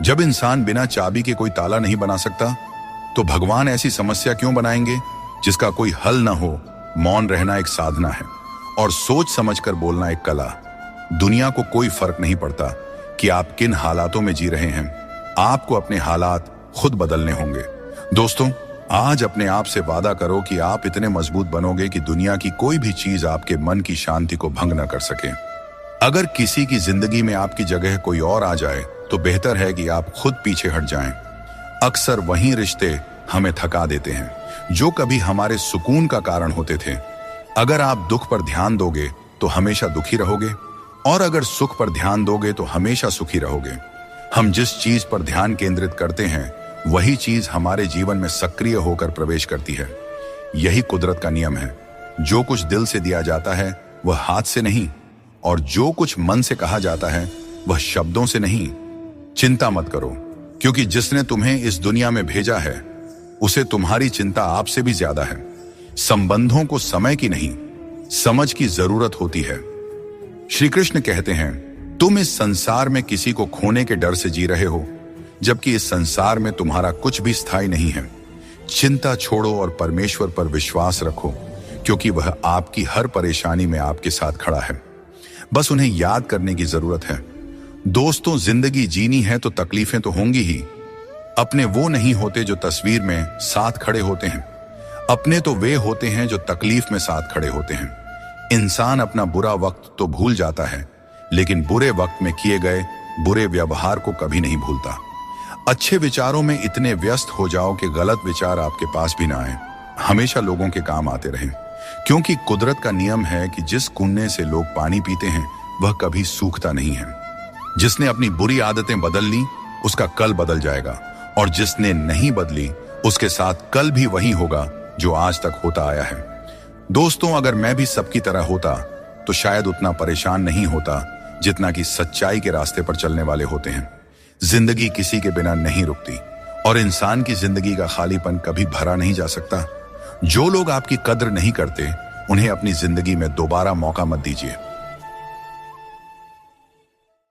जब इंसान बिना चाबी के कोई ताला नहीं बना सकता, तो भगवान ऐसी समस्या क्यों बनाएंगे जिसका कोई हल न हो। मौन रहना एक साधना है और सोच समझकर बोलना एक कला। दुनिया को कोई फर्क नहीं पड़ता कि आप किन हालातों में जी रहे हैं, आपको अपने हालात खुद बदलने होंगे। दोस्तों, आज अपने आप से वादा करो कि आप इतने मजबूत बनोगे कि दुनिया की कोई भी चीज आपके मन की शांति को भंग न कर सके। अगर किसी की जिंदगी में आपकी जगह कोई और आ जाए तो बेहतर है कि आप खुद पीछे हट जाएं। अक्सर वही रिश्ते हमें थका देते हैं जो कभी हमारे सुकून का कारण होते थे। अगर आप दुख पर ध्यान दोगे तो हमेशा दुखी रहोगे, और अगर सुख पर ध्यान दोगे तो हमेशा सुखी रहोगे। हम जिस चीज पर ध्यान केंद्रित करते हैं वही चीज हमारे जीवन में सक्रिय होकर प्रवेश करती है। यही कुदरत का नियम है। जो कुछ दिल से दिया जाता है वह हाथ से नहीं, और जो कुछ मन से कहा जाता है वह शब्दों से नहीं। चिंता मत करो, क्योंकि जिसने तुम्हें इस दुनिया में भेजा है उसे तुम्हारी चिंता आपसे भी ज्यादा है। संबंधों को समय की नहीं, समझ की जरूरत होती है। श्री कृष्ण कहते हैं, तुम इस संसार में किसी को खोने के डर से जी रहे हो, जबकि इस संसार में तुम्हारा कुछ भी स्थायी नहीं है। चिंता छोड़ो और परमेश्वर पर विश्वास रखो, क्योंकि वह आपकी हर परेशानी में आपके साथ खड़ा है। बस उन्हें याद करने की जरूरत है। दोस्तों, जिंदगी जीनी है तो तकलीफें तो होंगी ही। अपने वो नहीं होते जो तस्वीर में साथ खड़े होते हैं, अपने तो वे होते हैं जो तकलीफ में साथ खड़े होते हैं। इंसान अपना बुरा वक्त तो भूल जाता है, लेकिन बुरे वक्त में किए गए बुरे व्यवहार को कभी नहीं भूलता। अच्छे विचारों में इतने व्यस्त हो जाओ कि गलत विचार आपके पास भी ना आए, हमेशा लोगों के काम आते रहें। क्योंकि कुदरत का नियम है कि जिस कुएं से लोग पानी पीते हैं वह कभी सूखता नहीं है। जिसने अपनी बुरी आदतें बदल ली उसका कल बदल जाएगा, और जिसने नहीं बदली उसके साथ कल भी वही होगा जो आज तक होता आया है। दोस्तों, अगर मैं भी सबकी तरह होता तो शायद उतना परेशान नहीं होता जितना कि सच्चाई के रास्ते पर चलने वाले होते हैं। जिंदगी किसी के बिना नहीं रुकती, और इंसान की जिंदगी का खालीपन कभी भरा नहीं जा सकता। जो लोग आपकी कद्र नहीं करते उन्हें अपनी जिंदगी में दोबारा मौका मत दीजिए।